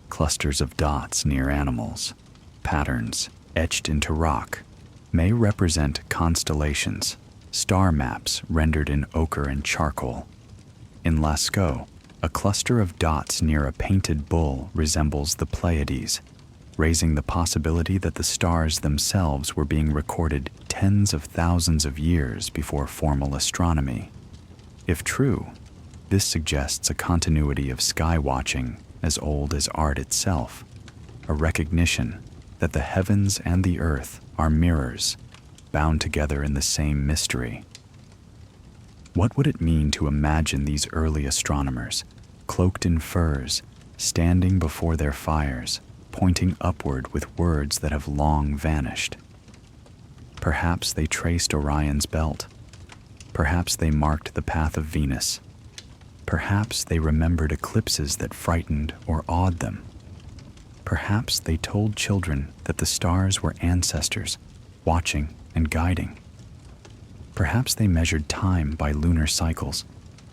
clusters of dots near animals, patterns etched into rock, may represent constellations, star maps rendered in ochre and charcoal. In Lascaux, a cluster of dots near a painted bull resembles the Pleiades, raising the possibility that the stars themselves were being recorded tens of thousands of years before formal astronomy. If true, this suggests a continuity of sky watching as old as art itself, a recognition that the heavens and the earth are mirrors, bound together in the same mystery. What would it mean to imagine these early astronomers, cloaked in furs, standing before their fires, pointing upward with words that have long vanished? Perhaps they traced Orion's belt. Perhaps they marked the path of Venus. Perhaps they remembered eclipses that frightened or awed them. Perhaps they told children that the stars were ancestors, watching and guiding. Perhaps they measured time by lunar cycles,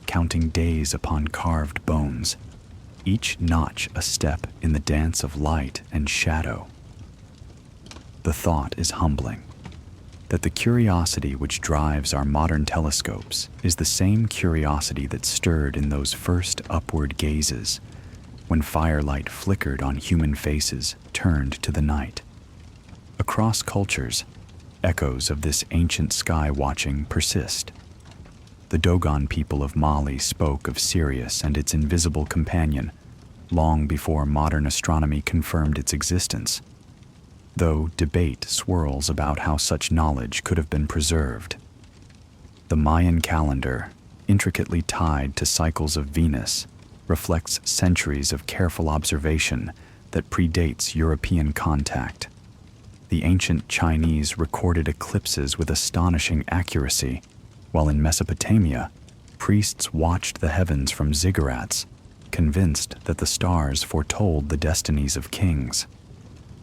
counting days upon carved bones, each notch a step in the dance of light and shadow. The thought is humbling, that the curiosity which drives our modern telescopes is the same curiosity that stirred in those first upward gazes, when firelight flickered on human faces turned to the night. Across cultures, echoes of this ancient sky watching persist. The Dogon people of Mali spoke of Sirius and its invisible companion long before modern astronomy confirmed its existence, though debate swirls about how such knowledge could have been preserved. The Mayan calendar, intricately tied to cycles of Venus, reflects centuries of careful observation that predates European contact. The ancient Chinese recorded eclipses with astonishing accuracy, while in Mesopotamia, priests watched the heavens from ziggurats, convinced that the stars foretold the destinies of kings.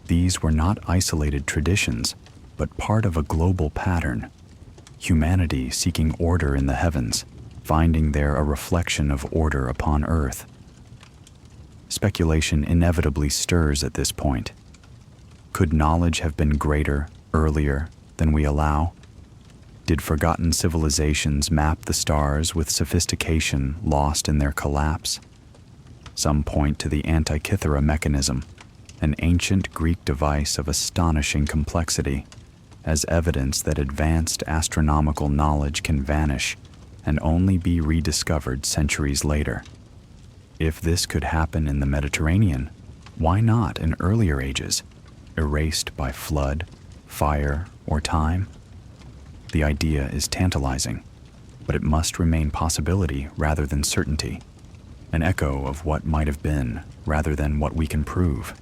These were not isolated traditions, but part of a global pattern. Humanity seeking order in the heavens, finding there a reflection of order upon earth. Speculation inevitably stirs at this point. Could knowledge have been greater, earlier, than we allow? Did forgotten civilizations map the stars with sophistication lost in their collapse? Some point to the Antikythera mechanism, an ancient Greek device of astonishing complexity, as evidence that advanced astronomical knowledge can vanish and only be rediscovered centuries later. If this could happen in the Mediterranean, why not in earlier ages, erased by flood, fire, or time? The idea is tantalizing, but it must remain possibility rather than certainty, an echo of what might have been rather than what we can prove.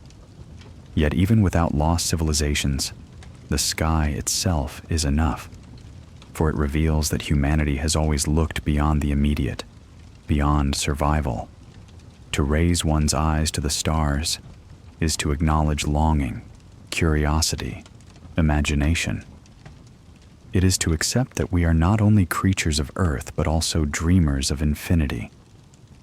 Yet even without lost civilizations, the sky itself is enough, for it reveals that humanity has always looked beyond the immediate, beyond survival. To raise one's eyes to the stars is to acknowledge longing, curiosity, imagination. It is to accept that we are not only creatures of earth but also dreamers of infinity.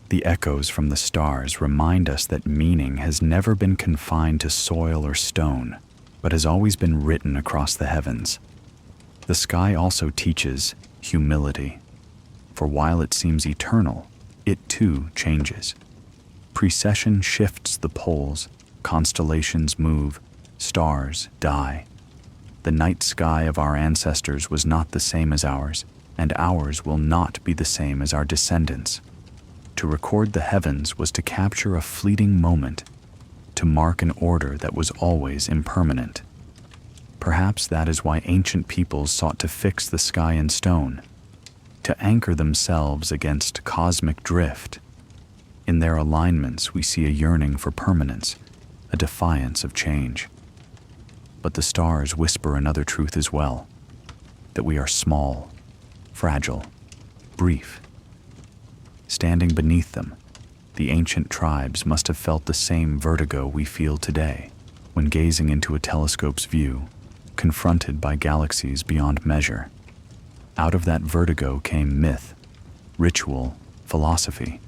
The echoes from the stars remind us that meaning has never been confined to soil or stone, but has always been written across the heavens. The sky also teaches humility, for while it seems eternal, it too changes. Precession shifts the poles, constellations move, stars die. The night sky of our ancestors was not the same as ours, and ours will not be the same as our descendants. To record the heavens was to capture a fleeting moment, to mark an order that was always impermanent. Perhaps that is why ancient peoples sought to fix the sky in stone, to anchor themselves against cosmic drift. In their alignments we see a yearning for permanence, a defiance of change. But the stars whisper another truth as well, that we are small, fragile, brief. Standing beneath them, the ancient tribes must have felt the same vertigo we feel today when gazing into a telescope's view, confronted by galaxies beyond measure. Out of that vertigo came myth, ritual, philosophy.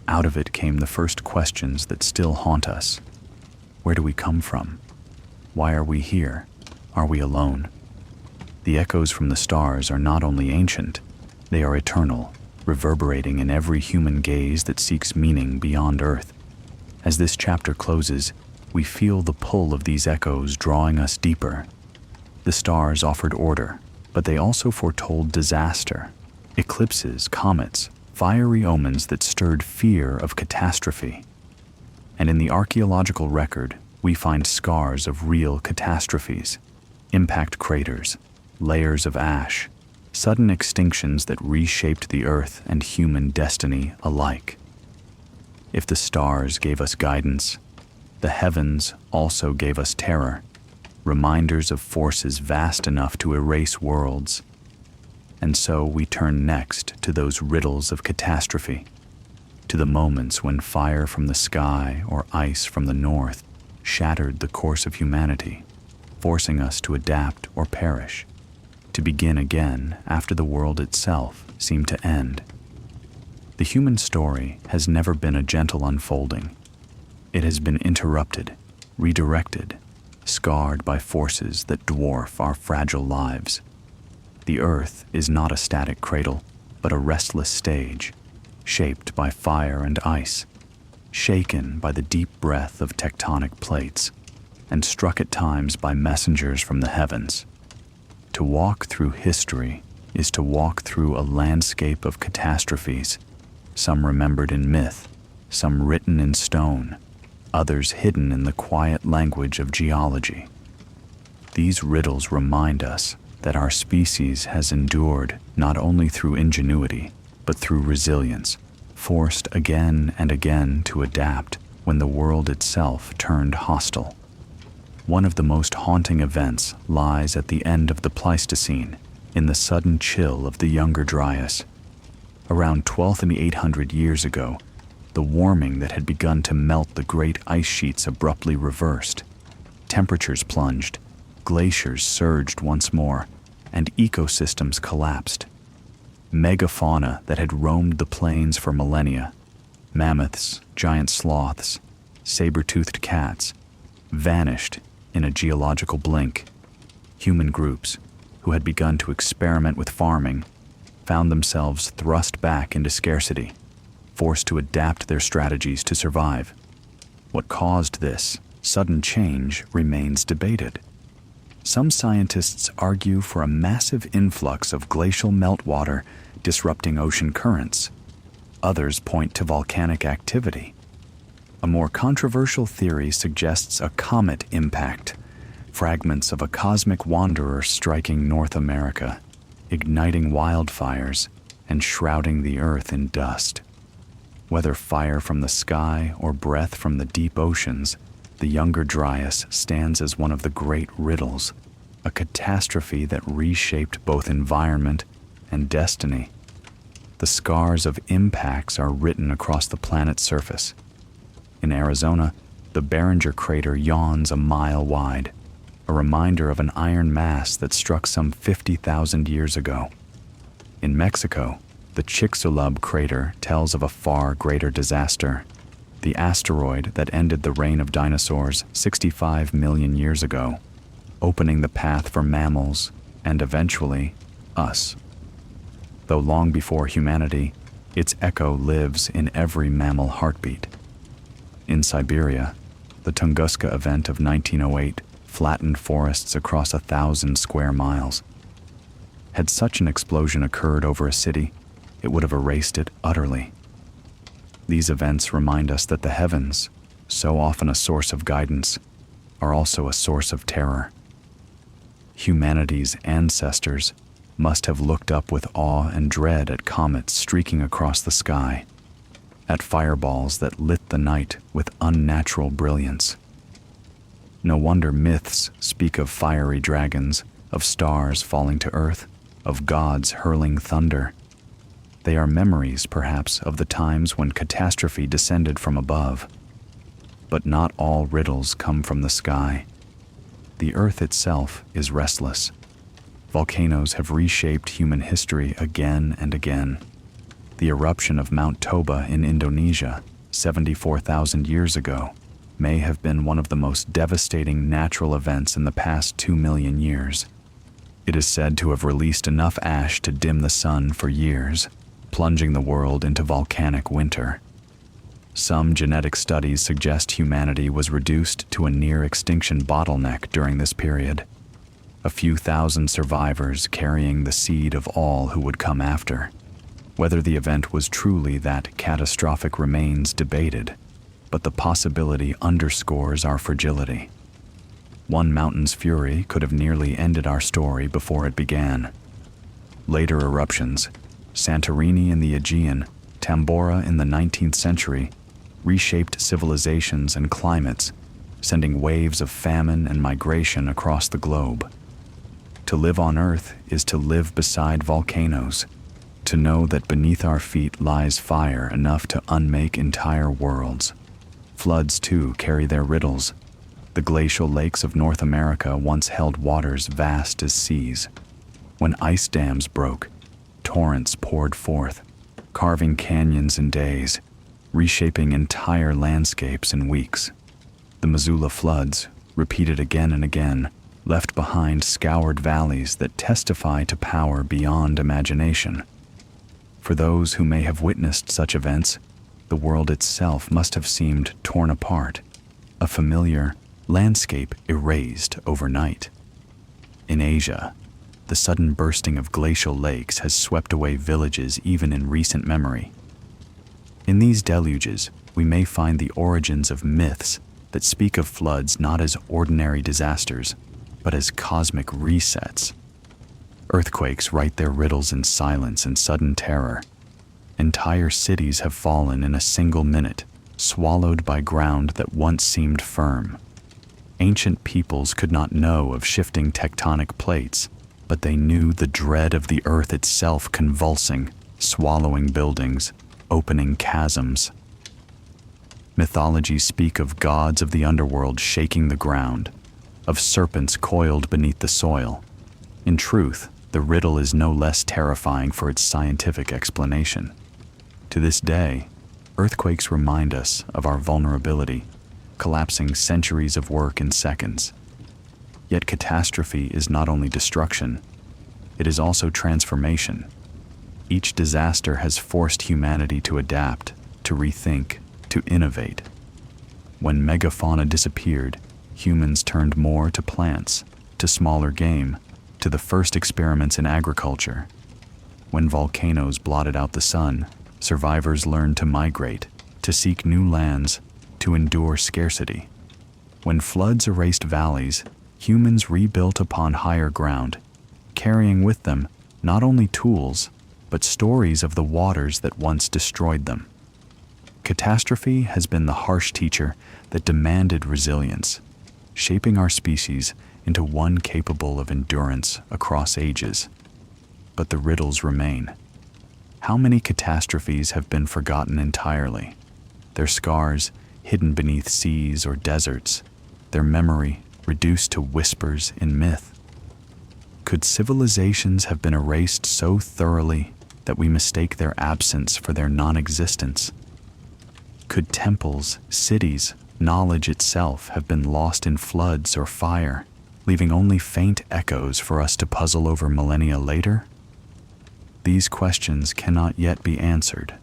Out of it came the first questions that still haunt us. Where do we come from? Why are we here? Are we alone? The echoes from the stars are not only ancient, they are eternal, reverberating in every human gaze that seeks meaning beyond Earth. As this chapter closes, we feel the pull of these echoes drawing us deeper. The stars offered order, but they also foretold disaster, eclipses, comets, fiery omens that stirred fear of catastrophe. And in the archaeological record, we find scars of real catastrophes, impact craters, layers of ash, sudden extinctions that reshaped the earth and human destiny alike. If the stars gave us guidance, the heavens also gave us terror, reminders of forces vast enough to erase worlds. And so we turn next to those riddles of catastrophe, to the moments when fire from the sky or ice from the north shattered the course of humanity, forcing us to adapt or perish, to begin again after the world itself seemed to end. The human story has never been a gentle unfolding. It has been interrupted, redirected, scarred by forces that dwarf our fragile lives. The earth is not a static cradle, but a restless stage, shaped by fire and ice, shaken by the deep breath of tectonic plates, and struck at times by messengers from the heavens. To walk through history is to walk through a landscape of catastrophes, some remembered in myth, some written in stone, others hidden in the quiet language of geology. These riddles remind us that our species has endured not only through ingenuity, but through resilience, forced again and again to adapt when the world itself turned hostile. One of the most haunting events lies at the end of the Pleistocene, in the sudden chill of the Younger Dryas. Around 12,800 years ago, the warming that had begun to melt the great ice sheets abruptly reversed. Temperatures plunged, glaciers surged once more, and ecosystems collapsed. Megafauna that had roamed the plains for millennia, mammoths, giant sloths, saber-toothed cats, vanished in a geological blink. Human groups, who had begun to experiment with farming, found themselves thrust back into scarcity, forced to adapt their strategies to survive. What caused this sudden change remains debated. Some scientists argue for a massive influx of glacial meltwater disrupting ocean currents. Others point to volcanic activity. A more controversial theory suggests a comet impact, fragments of a cosmic wanderer striking North America, igniting wildfires and shrouding the earth in dust. Whether fire from the sky or breath from the deep oceans, the Younger Dryas stands as one of the great riddles, a catastrophe that reshaped both environment and destiny. The scars of impacts are written across the planet's surface. In Arizona, the Barringer crater yawns a mile wide, a reminder of an iron mass that struck some 50,000 years ago. In Mexico, the Chicxulub crater tells of a far greater disaster, the asteroid that ended the reign of dinosaurs 65 million years ago, opening the path for mammals and eventually us. Though long before humanity, its echo lives in every mammal heartbeat. In Siberia, the Tunguska event of 1908 flattened forests across 1,000 square miles. Had such an explosion occurred over a city, it would have erased it utterly. These events remind us that the heavens, so often a source of guidance, are also a source of terror. Humanity's ancestors must have looked up with awe and dread at comets streaking across the sky, at fireballs that lit the night with unnatural brilliance. No wonder myths speak of fiery dragons, of stars falling to earth, of gods hurling thunder. They are memories, perhaps, of the times when catastrophe descended from above. But not all riddles come from the sky. The earth itself is restless. Volcanoes have reshaped human history again and again. The eruption of Mount Toba in Indonesia, 74,000 years ago, may have been one of the most devastating natural events in the past 2 million years. It is said to have released enough ash to dim the sun for years, plunging the world into volcanic winter. Some genetic studies suggest humanity was reduced to a near-extinction bottleneck during this period. A few thousand survivors carrying the seed of all who would come after. Whether the event was truly that catastrophic remains debated, but the possibility underscores our fragility. One mountain's fury could have nearly ended our story before it began. Later eruptions, Santorini in the Aegean, Tambora in the 19th century, reshaped civilizations and climates, sending waves of famine and migration across the globe. To live on Earth is to live beside volcanoes, to know that beneath our feet lies fire enough to unmake entire worlds. Floods, too, carry their riddles. The glacial lakes of North America once held waters vast as seas. When ice dams broke, torrents poured forth, carving canyons in days, reshaping entire landscapes in weeks. The Missoula floods, repeated again and again, left behind scoured valleys that testify to power beyond imagination. For those who may have witnessed such events, the world itself must have seemed torn apart, a familiar landscape erased overnight. In Asia, the sudden bursting of glacial lakes has swept away villages even in recent memory. In these deluges, we may find the origins of myths that speak of floods not as ordinary disasters, but as cosmic resets. Earthquakes write their riddles in silence and sudden terror. Entire cities have fallen in a single minute, swallowed by ground that once seemed firm. Ancient peoples could not know of shifting tectonic plates, but they knew the dread of the earth itself convulsing, swallowing buildings, opening chasms. Mythologies speak of gods of the underworld shaking the ground, of serpents coiled beneath the soil. In truth, the riddle is no less terrifying for its scientific explanation. To this day, earthquakes remind us of our vulnerability, collapsing centuries of work in seconds. Yet catastrophe is not only destruction, it is also transformation. Each disaster has forced humanity to adapt, to rethink, to innovate. When megafauna disappeared, humans turned more to plants, to smaller game, to the first experiments in agriculture. When volcanoes blotted out the sun, survivors learned to migrate, to seek new lands, to endure scarcity. When floods erased valleys, humans rebuilt upon higher ground, carrying with them not only tools, but stories of the waters that once destroyed them. Catastrophe has been the harsh teacher that demanded resilience, shaping our species into one capable of endurance across ages. But the riddles remain. How many catastrophes have been forgotten entirely? Their scars hidden beneath seas or deserts, their memory reduced to whispers in myth. Could civilizations have been erased so thoroughly that we mistake their absence for their non-existence? Could temples, cities, knowledge itself have been lost in floods or fire, leaving only faint echoes for us to puzzle over millennia later? These questions cannot yet be answered,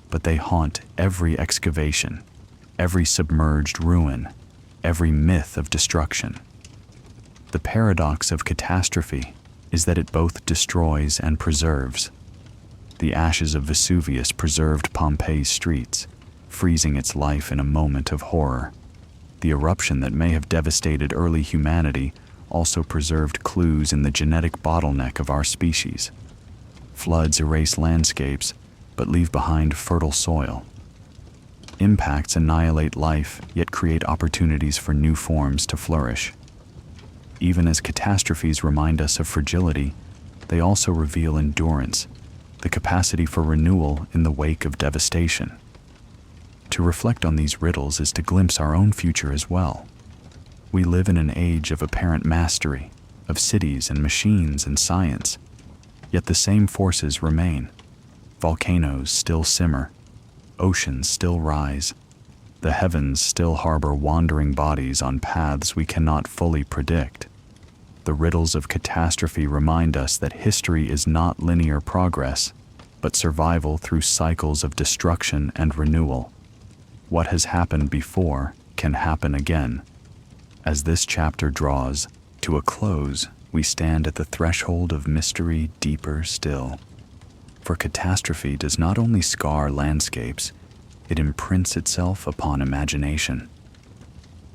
but they haunt every excavation, every submerged ruin, every myth of destruction. The paradox of catastrophe is that it both destroys and preserves. The ashes of Vesuvius preserved Pompeii's streets, freezing its life in a moment of horror. The eruption that may have devastated early humanity also preserved clues in the genetic bottleneck of our species. Floods erase landscapes, but leave behind fertile soil. Impacts annihilate life, yet create opportunities for new forms to flourish. Even as catastrophes remind us of fragility, they also reveal endurance, the capacity for renewal in the wake of devastation. To reflect on these riddles is to glimpse our own future as well. We live in an age of apparent mastery, of cities and machines and science, yet the same forces remain. Volcanoes still simmer, oceans still rise, the heavens still harbor wandering bodies on paths we cannot fully predict. The riddles of catastrophe remind us that history is not linear progress, but survival through cycles of destruction and renewal. What has happened before can happen again. As this chapter draws to a close, we stand at the threshold of mystery deeper still. For catastrophe does not only scar landscapes, it imprints itself upon imagination.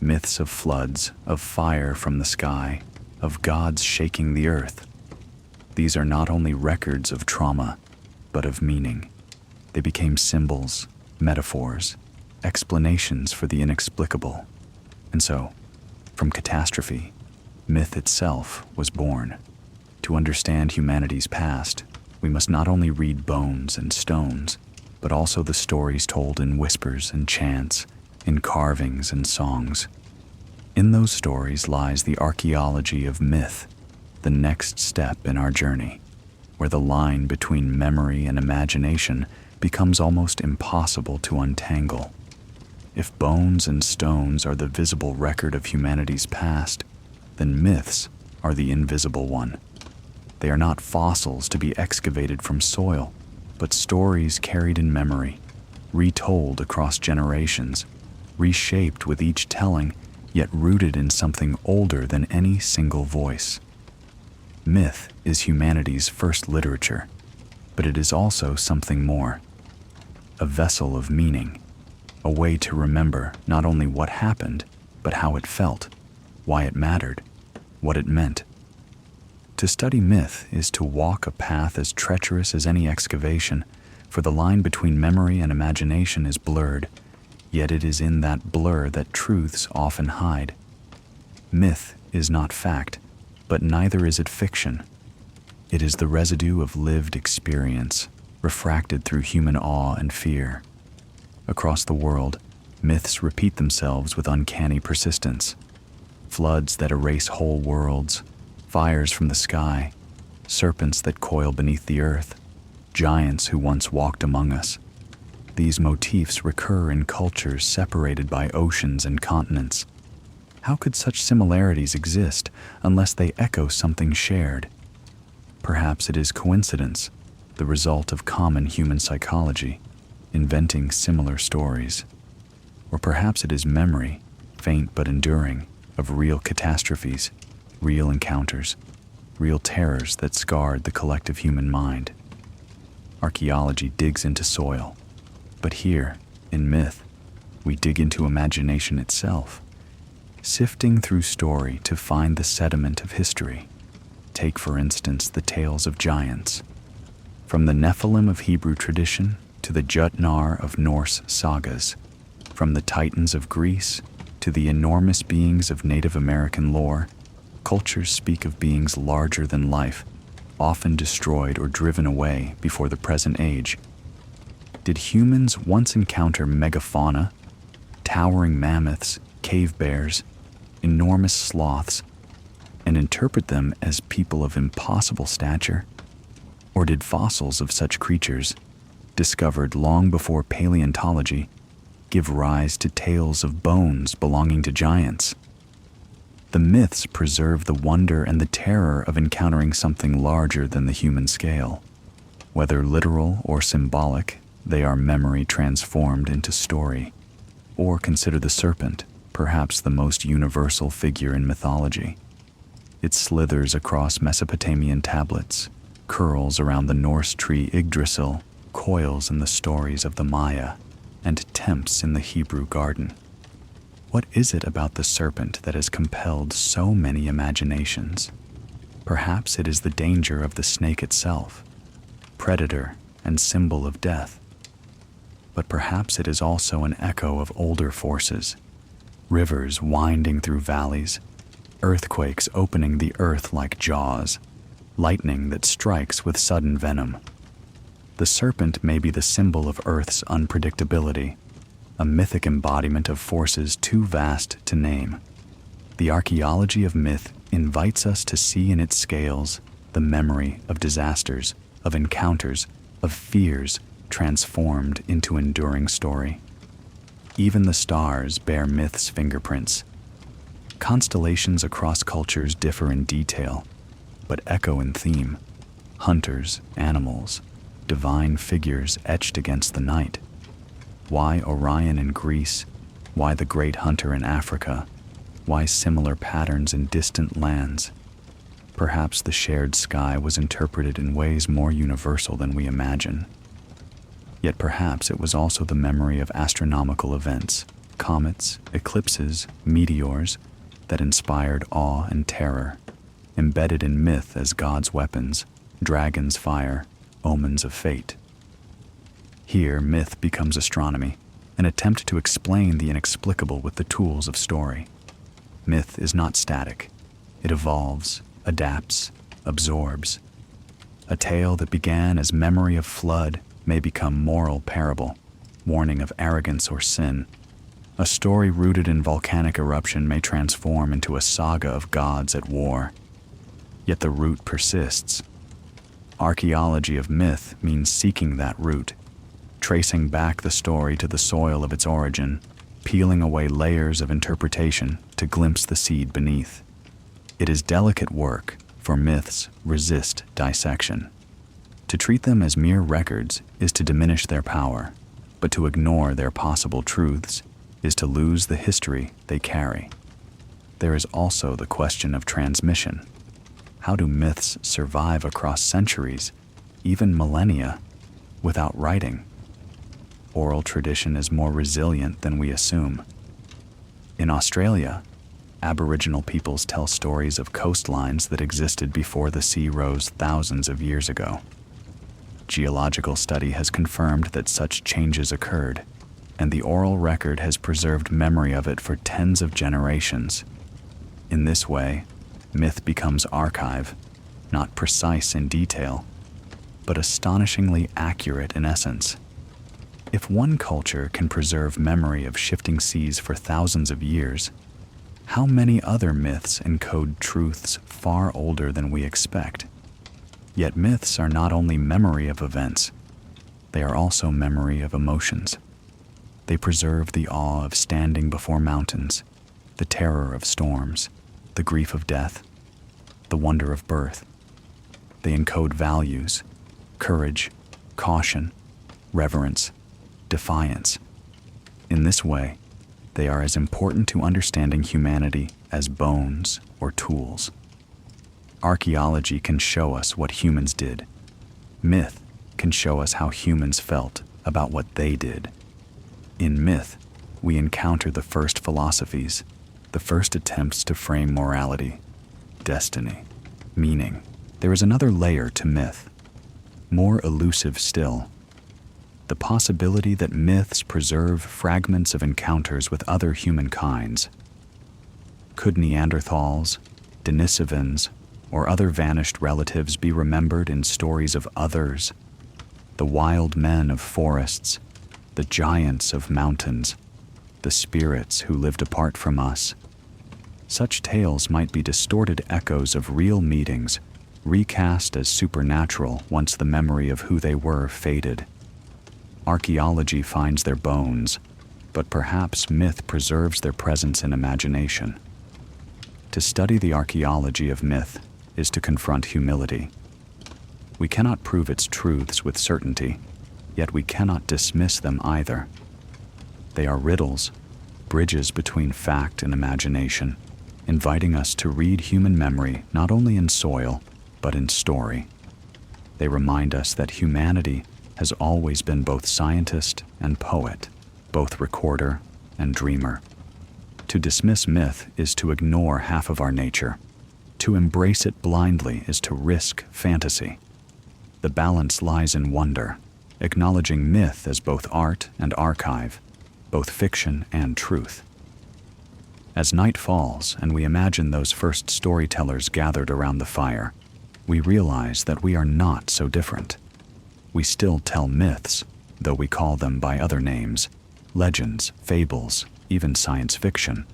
Myths of floods, of fire from the sky, of gods shaking the earth. These are not only records of trauma, but of meaning. They became symbols, metaphors, explanations for the inexplicable. And so, from catastrophe, myth itself was born. To understand humanity's past, we must not only read bones and stones, but also the stories told in whispers and chants, in carvings and songs. In those stories lies the archaeology of myth, the next step in our journey, where the line between memory and imagination becomes almost impossible to untangle. If bones and stones are the visible record of humanity's past, then myths are the invisible one. They are not fossils to be excavated from soil, but stories carried in memory, retold across generations, reshaped with each telling, yet rooted in something older than any single voice. Myth is humanity's first literature, but it is also something more. A vessel of meaning, a way to remember not only what happened, but how it felt, why it mattered, what it meant. To study myth is to walk a path as treacherous as any excavation, for the line between memory and imagination is blurred, yet it is in that blur that truths often hide. Myth is not fact, but neither is it fiction. It is the residue of lived experience, refracted through human awe and fear. Across the world, myths repeat themselves with uncanny persistence. Floods that erase whole worlds, fires from the sky, serpents that coil beneath the earth, giants who once walked among us. These motifs recur in cultures separated by oceans and continents. How could such similarities exist unless they echo something shared? Perhaps it is coincidence, the result of common human psychology, inventing similar stories. Or perhaps it is memory, faint but enduring, of real catastrophes, real encounters, real terrors that scarred the collective human mind. Archaeology digs into soil, but here, in myth, we dig into imagination itself, sifting through story to find the sediment of history. Take, for instance, the tales of giants. From the Nephilim of Hebrew tradition to the Jutnar of Norse sagas, from the Titans of Greece to the enormous beings of Native American lore, cultures speak of beings larger than life, often destroyed or driven away before the present age. Did humans once encounter megafauna, towering mammoths, cave bears, enormous sloths, and interpret them as people of impossible stature? Or did fossils of such creatures, discovered long before paleontology, give rise to tales of bones belonging to giants? The myths preserve the wonder and the terror of encountering something larger than the human scale. Whether literal or symbolic, they are memory transformed into story. Or consider the serpent, perhaps the most universal figure in mythology. It slithers across Mesopotamian tablets, curls around the Norse tree Yggdrasil, coils in the stories of the Maya, and tempts in the Hebrew garden. What is it about the serpent that has compelled so many imaginations? Perhaps it is the danger of the snake itself, predator and symbol of death. But perhaps it is also an echo of older forces, rivers winding through valleys, earthquakes opening the earth like jaws, lightning that strikes with sudden venom. The serpent may be the symbol of Earth's unpredictability, a mythic embodiment of forces too vast to name. The archaeology of myth invites us to see in its scales the memory of disasters, of encounters, of fears transformed into enduring story. Even the stars bear myth's fingerprints. Constellations across cultures differ in detail, but echo in theme. Hunters, animals, divine figures etched against the night. Why Orion in Greece? Why the Great Hunter in Africa? Why similar patterns in distant lands? Perhaps the shared sky was interpreted in ways more universal than we imagine. Yet perhaps it was also the memory of astronomical events, comets, eclipses, meteors, that inspired awe and terror, embedded in myth as God's weapons, dragons' fire, omens of fate. Here, myth becomes astronomy, an attempt to explain the inexplicable with the tools of story. Myth is not static. It evolves, adapts, absorbs. A tale that began as memory of flood may become moral parable, warning of arrogance or sin. A story rooted in volcanic eruption may transform into a saga of gods at war. Yet the root persists. Archaeology of myth means seeking that root, tracing back the story to the soil of its origin, peeling away layers of interpretation to glimpse the seed beneath. It is delicate work, for myths resist dissection. To treat them as mere records is to diminish their power, but to ignore their possible truths is to lose the history they carry. There is also the question of transmission. How do myths survive across centuries, even millennia, without writing? Oral tradition is more resilient than we assume. In Australia, Aboriginal peoples tell stories of coastlines that existed before the sea rose thousands of years ago. Geological study has confirmed that such changes occurred, and the oral record has preserved memory of it for tens of generations. In this way, myth becomes archive, not precise in detail, but astonishingly accurate in essence. If one culture can preserve memory of shifting seas for thousands of years, how many other myths encode truths far older than we expect? Yet myths are not only memory of events, they are also memory of emotions. They preserve the awe of standing before mountains, the terror of storms, the grief of death, the wonder of birth. They encode values, courage, caution, reverence, defiance. In this way, they are as important to understanding humanity as bones or tools. Archaeology can show us what humans did. Myth can show us how humans felt about what they did. In myth, we encounter the first philosophies, the first attempts to frame morality, destiny, meaning. There is another layer to myth, more elusive still. The possibility that myths preserve fragments of encounters with other human kinds. Could Neanderthals, Denisovans, or other vanished relatives be remembered in stories of others? The wild men of forests, the giants of mountains, the spirits who lived apart from us. Such tales might be distorted echoes of real meetings, recast as supernatural once the memory of who they were faded. Archaeology finds their bones, but perhaps myth preserves their presence in imagination. To study the archaeology of myth is to confront humility. We cannot prove its truths with certainty, yet we cannot dismiss them either. They are riddles, bridges between fact and imagination, inviting us to read human memory not only in soil, but in story. They remind us that humanity has always been both scientist and poet, both recorder and dreamer. To dismiss myth is to ignore half of our nature. To embrace it blindly is to risk fantasy. The balance lies in wonder, acknowledging myth as both art and archive, both fiction and truth. As night falls and we imagine those first storytellers gathered around the fire, we realize that we are not so different. We still tell myths, though we call them by other names, legends, fables, even science fiction.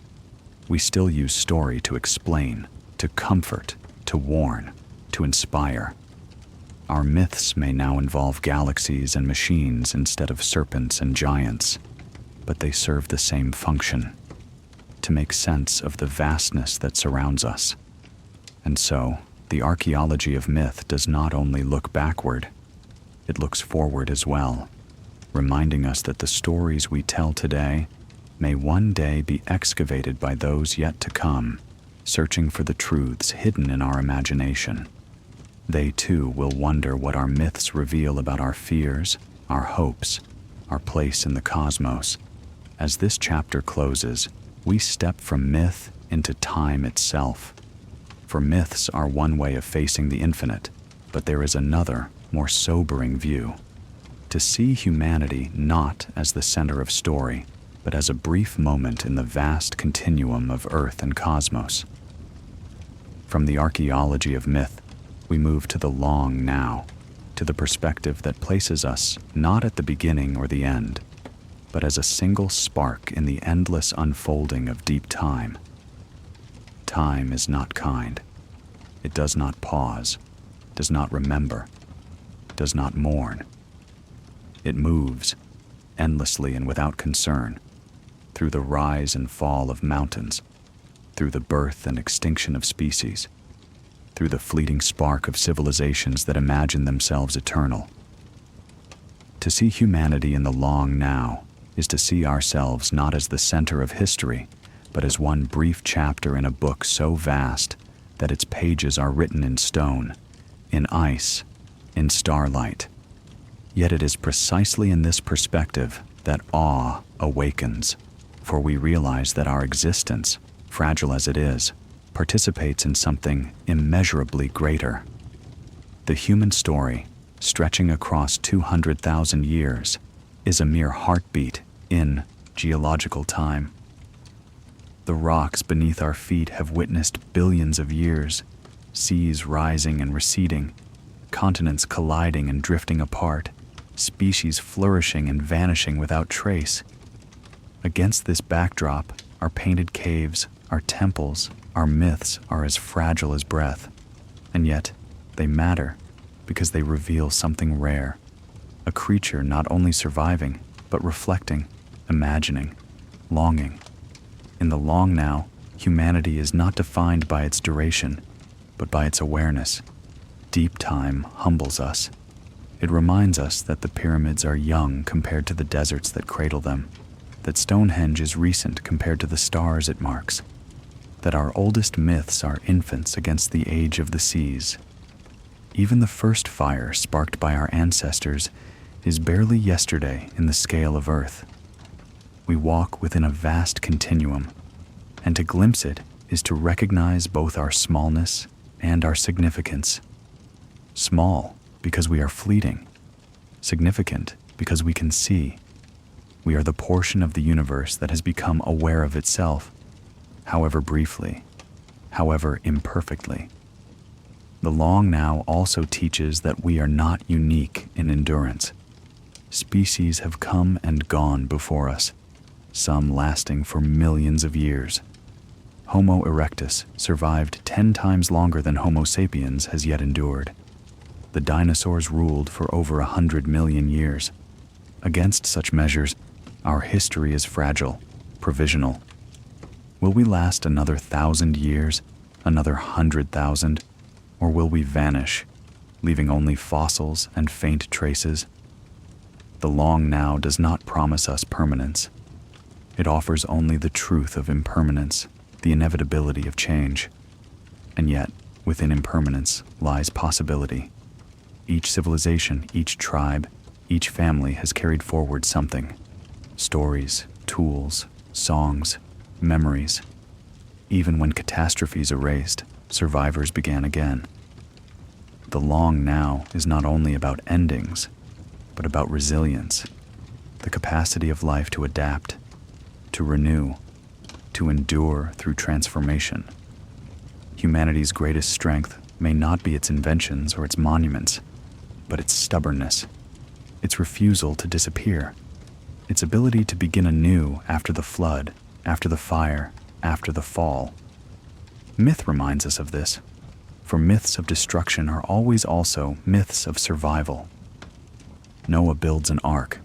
We still use story to explain, to comfort, to warn, to inspire. Our myths may now involve galaxies and machines instead of serpents and giants, but they serve the same function, to make sense of the vastness that surrounds us. And so, the archaeology of myth does not only look backward, it looks forward as well, reminding us that the stories we tell today may one day be excavated by those yet to come, searching for the truths hidden in our imagination. They too will wonder what our myths reveal about our fears, our hopes, our place in the cosmos. As this chapter closes, we step from myth into time itself. For myths are one way of facing the infinite, but there is another, more sobering view. To see humanity not as the center of story, but as a brief moment in the vast continuum of Earth and cosmos. From the archaeology of myth, we move to the long now, to the perspective that places us not at the beginning or the end, but as a single spark in the endless unfolding of deep time. Time is not kind. It does not pause, does not remember, does not mourn. It moves, endlessly and without concern, through the rise and fall of mountains, through the birth and extinction of species, through the fleeting spark of civilizations that imagine themselves eternal. To see humanity in the long now is to see ourselves not as the center of history, but as one brief chapter in a book so vast that its pages are written in stone, in ice, in starlight. Yet it is precisely in this perspective that awe awakens, for we realize that our existence, fragile as it is, participates in something immeasurably greater. The human story, stretching across 200,000 years, is a mere heartbeat in geological time. The rocks beneath our feet have witnessed billions of years, seas rising and receding, continents colliding and drifting apart, species flourishing and vanishing without trace. Against this backdrop, our painted caves, our temples, our myths are as fragile as breath, and yet they matter because they reveal something rare, a creature not only surviving, but reflecting, imagining, longing. In the long now, humanity is not defined by its duration, but by its awareness. Deep time humbles us. It reminds us that the pyramids are young compared to the deserts that cradle them, that Stonehenge is recent compared to the stars it marks, that our oldest myths are infants against the age of the seas. Even the first fire sparked by our ancestors is barely yesterday in the scale of Earth. We walk within a vast continuum, and to glimpse it is to recognize both our smallness and our significance. Small because we are fleeting, significant because we can see. We are the portion of the universe that has become aware of itself, however briefly, however imperfectly. The long now also teaches that we are not unique in endurance. Species have come and gone before us, some lasting for millions of years. Homo erectus survived 10 times longer than Homo sapiens has yet endured. The dinosaurs ruled for over 100 million years. Against such measures, our history is fragile, provisional. Will we last another 1,000 years, another 100,000, or will we vanish, leaving only fossils and faint traces? The long now does not promise us permanence. It offers only the truth of impermanence, the inevitability of change. And yet, within impermanence lies possibility. Each civilization, each tribe, each family has carried forward something. Stories, tools, songs, memories. Even when catastrophes erased, survivors began again. The long now is not only about endings, but about resilience, the capacity of life to adapt, to renew, to endure through transformation. Humanity's greatest strength may not be its inventions or its monuments, but its stubbornness, its refusal to disappear, its ability to begin anew after the flood, after the fire, after the fall. Myth reminds us of this, for myths of destruction are always also myths of survival. Noah builds an ark.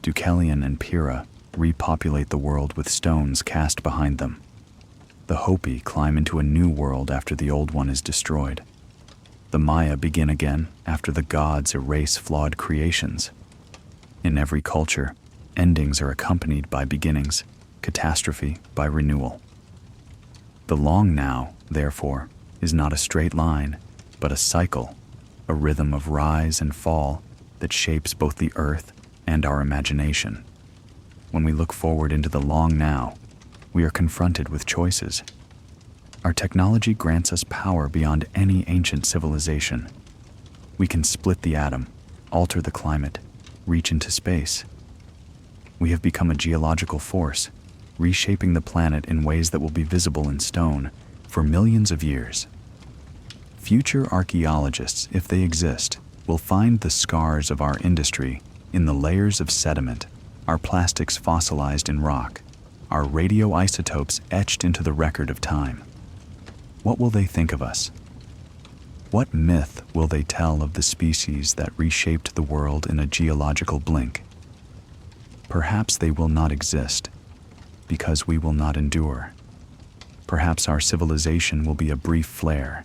Deucalion and Pyrrha repopulate the world with stones cast behind them. The Hopi climb into a new world after the old one is destroyed. The Maya begin again after the gods erase flawed creations. In every culture, endings are accompanied by beginnings, catastrophe by renewal. The long now, therefore, is not a straight line, but a cycle, a rhythm of rise and fall that shapes both the earth and our imagination. When we look forward into the long now, we are confronted with choices. Our technology grants us power beyond any ancient civilization. We can split the atom, alter the climate, reach into space. We have become a geological force, reshaping the planet in ways that will be visible in stone for millions of years. Future archaeologists, if they exist, will find the scars of our industry in the layers of sediment, our plastics fossilized in rock, our radioisotopes etched into the record of time. What will they think of us? What myth will they tell of the species that reshaped the world in a geological blink? Perhaps they will not exist, because we will not endure. Perhaps our civilization will be a brief flare,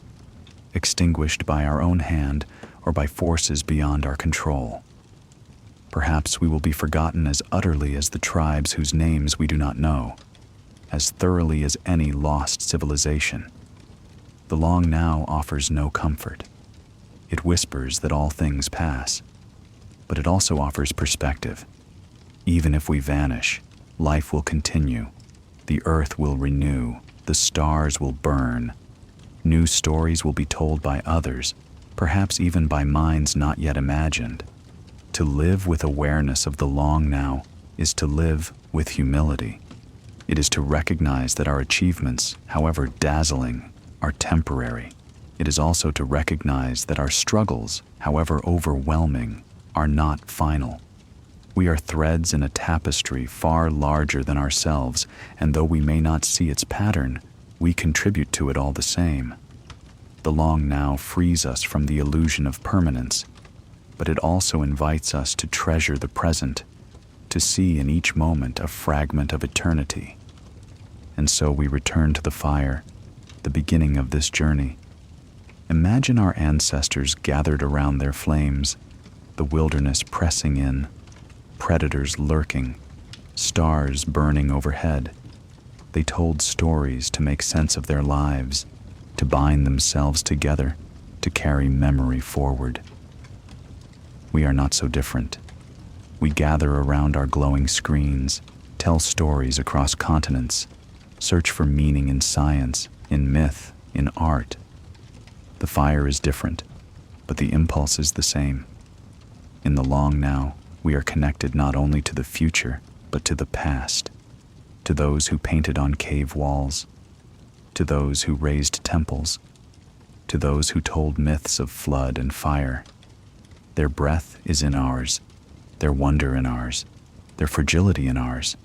extinguished by our own hand or by forces beyond our control. Perhaps we will be forgotten as utterly as the tribes whose names we do not know, as thoroughly as any lost civilization. The long now offers no comfort. It whispers that all things pass, but it also offers perspective. Even if we vanish, life will continue. The earth will renew. The stars will burn. New stories will be told by others, perhaps even by minds not yet imagined. To live with awareness of the long now is to live with humility. It is to recognize that our achievements, however dazzling, are temporary. It is also to recognize that our struggles, however overwhelming, are not final. We are threads in a tapestry far larger than ourselves, and though we may not see its pattern, we contribute to it all the same. The long now frees us from the illusion of permanence, but it also invites us to treasure the present, to see in each moment a fragment of eternity. And so we return to the fire, the beginning of this journey. Imagine our ancestors gathered around their flames, the wilderness pressing in, predators lurking, stars burning overhead. They told stories to make sense of their lives, to bind themselves together, to carry memory forward. We are not so different. We gather around our glowing screens, tell stories across continents, search for meaning in science, in myth, in art. The fire is different, but the impulse is the same. In the long now, we are connected not only to the future, but to the past, to those who painted on cave walls, to those who raised temples, to those who told myths of flood and fire. Their breath is in ours, their wonder in ours, their fragility in ours.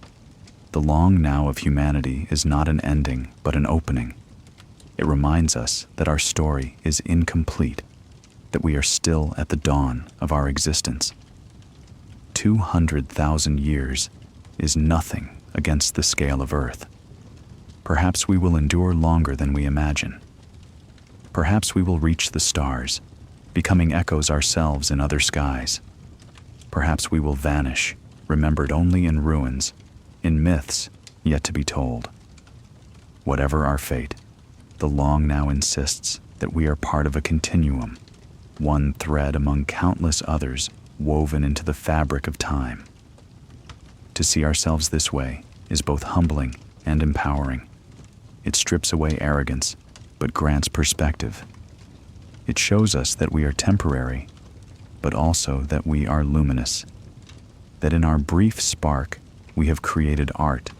The long now of humanity is not an ending, but an opening. It reminds us that our story is incomplete, that we are still at the dawn of our existence. 200,000 years is nothing against the scale of Earth. Perhaps we will endure longer than we imagine. Perhaps we will reach the stars, becoming echoes ourselves in other skies. Perhaps we will vanish, remembered only in ruins, in myths yet to be told. Whatever our fate, the long now insists that we are part of a continuum, one thread among countless others woven into the fabric of time. To see ourselves this way is both humbling and empowering. It strips away arrogance, but grants perspective. It shows us that we are temporary, but also that we are luminous, that in our brief spark we have created art,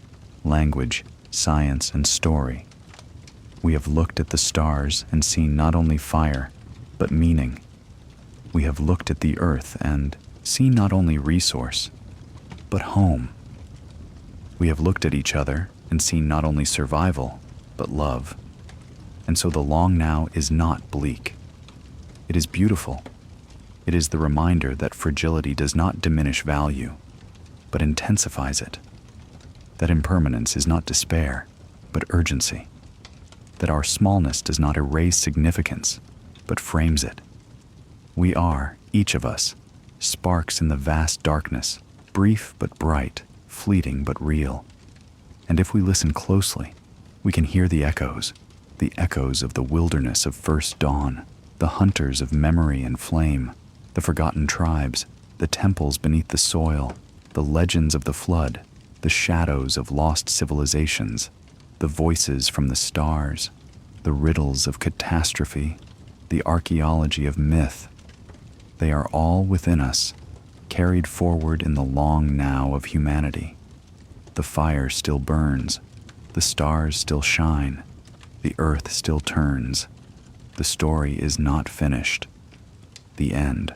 language, science, and story. We have looked at the stars and seen not only fire, but meaning. We have looked at the earth and seen not only resource, but home. We have looked at each other and seen not only survival, but love. And so the long now is not bleak. It is beautiful. It is the reminder that fragility does not diminish value, but intensifies it. That impermanence is not despair, but urgency. That our smallness does not erase significance, but frames it. We are, each of us, sparks in the vast darkness, brief but bright, fleeting but real. And if we listen closely, we can hear the echoes of the wilderness of first dawn, the hunters of memory and flame, the forgotten tribes, the temples beneath the soil, the legends of the flood, the shadows of lost civilizations, the voices from the stars, the riddles of catastrophe, the archaeology of myth. They are all within us, carried forward in the long now of humanity. The fire still burns, the stars still shine, the earth still turns. The story is not finished. The end.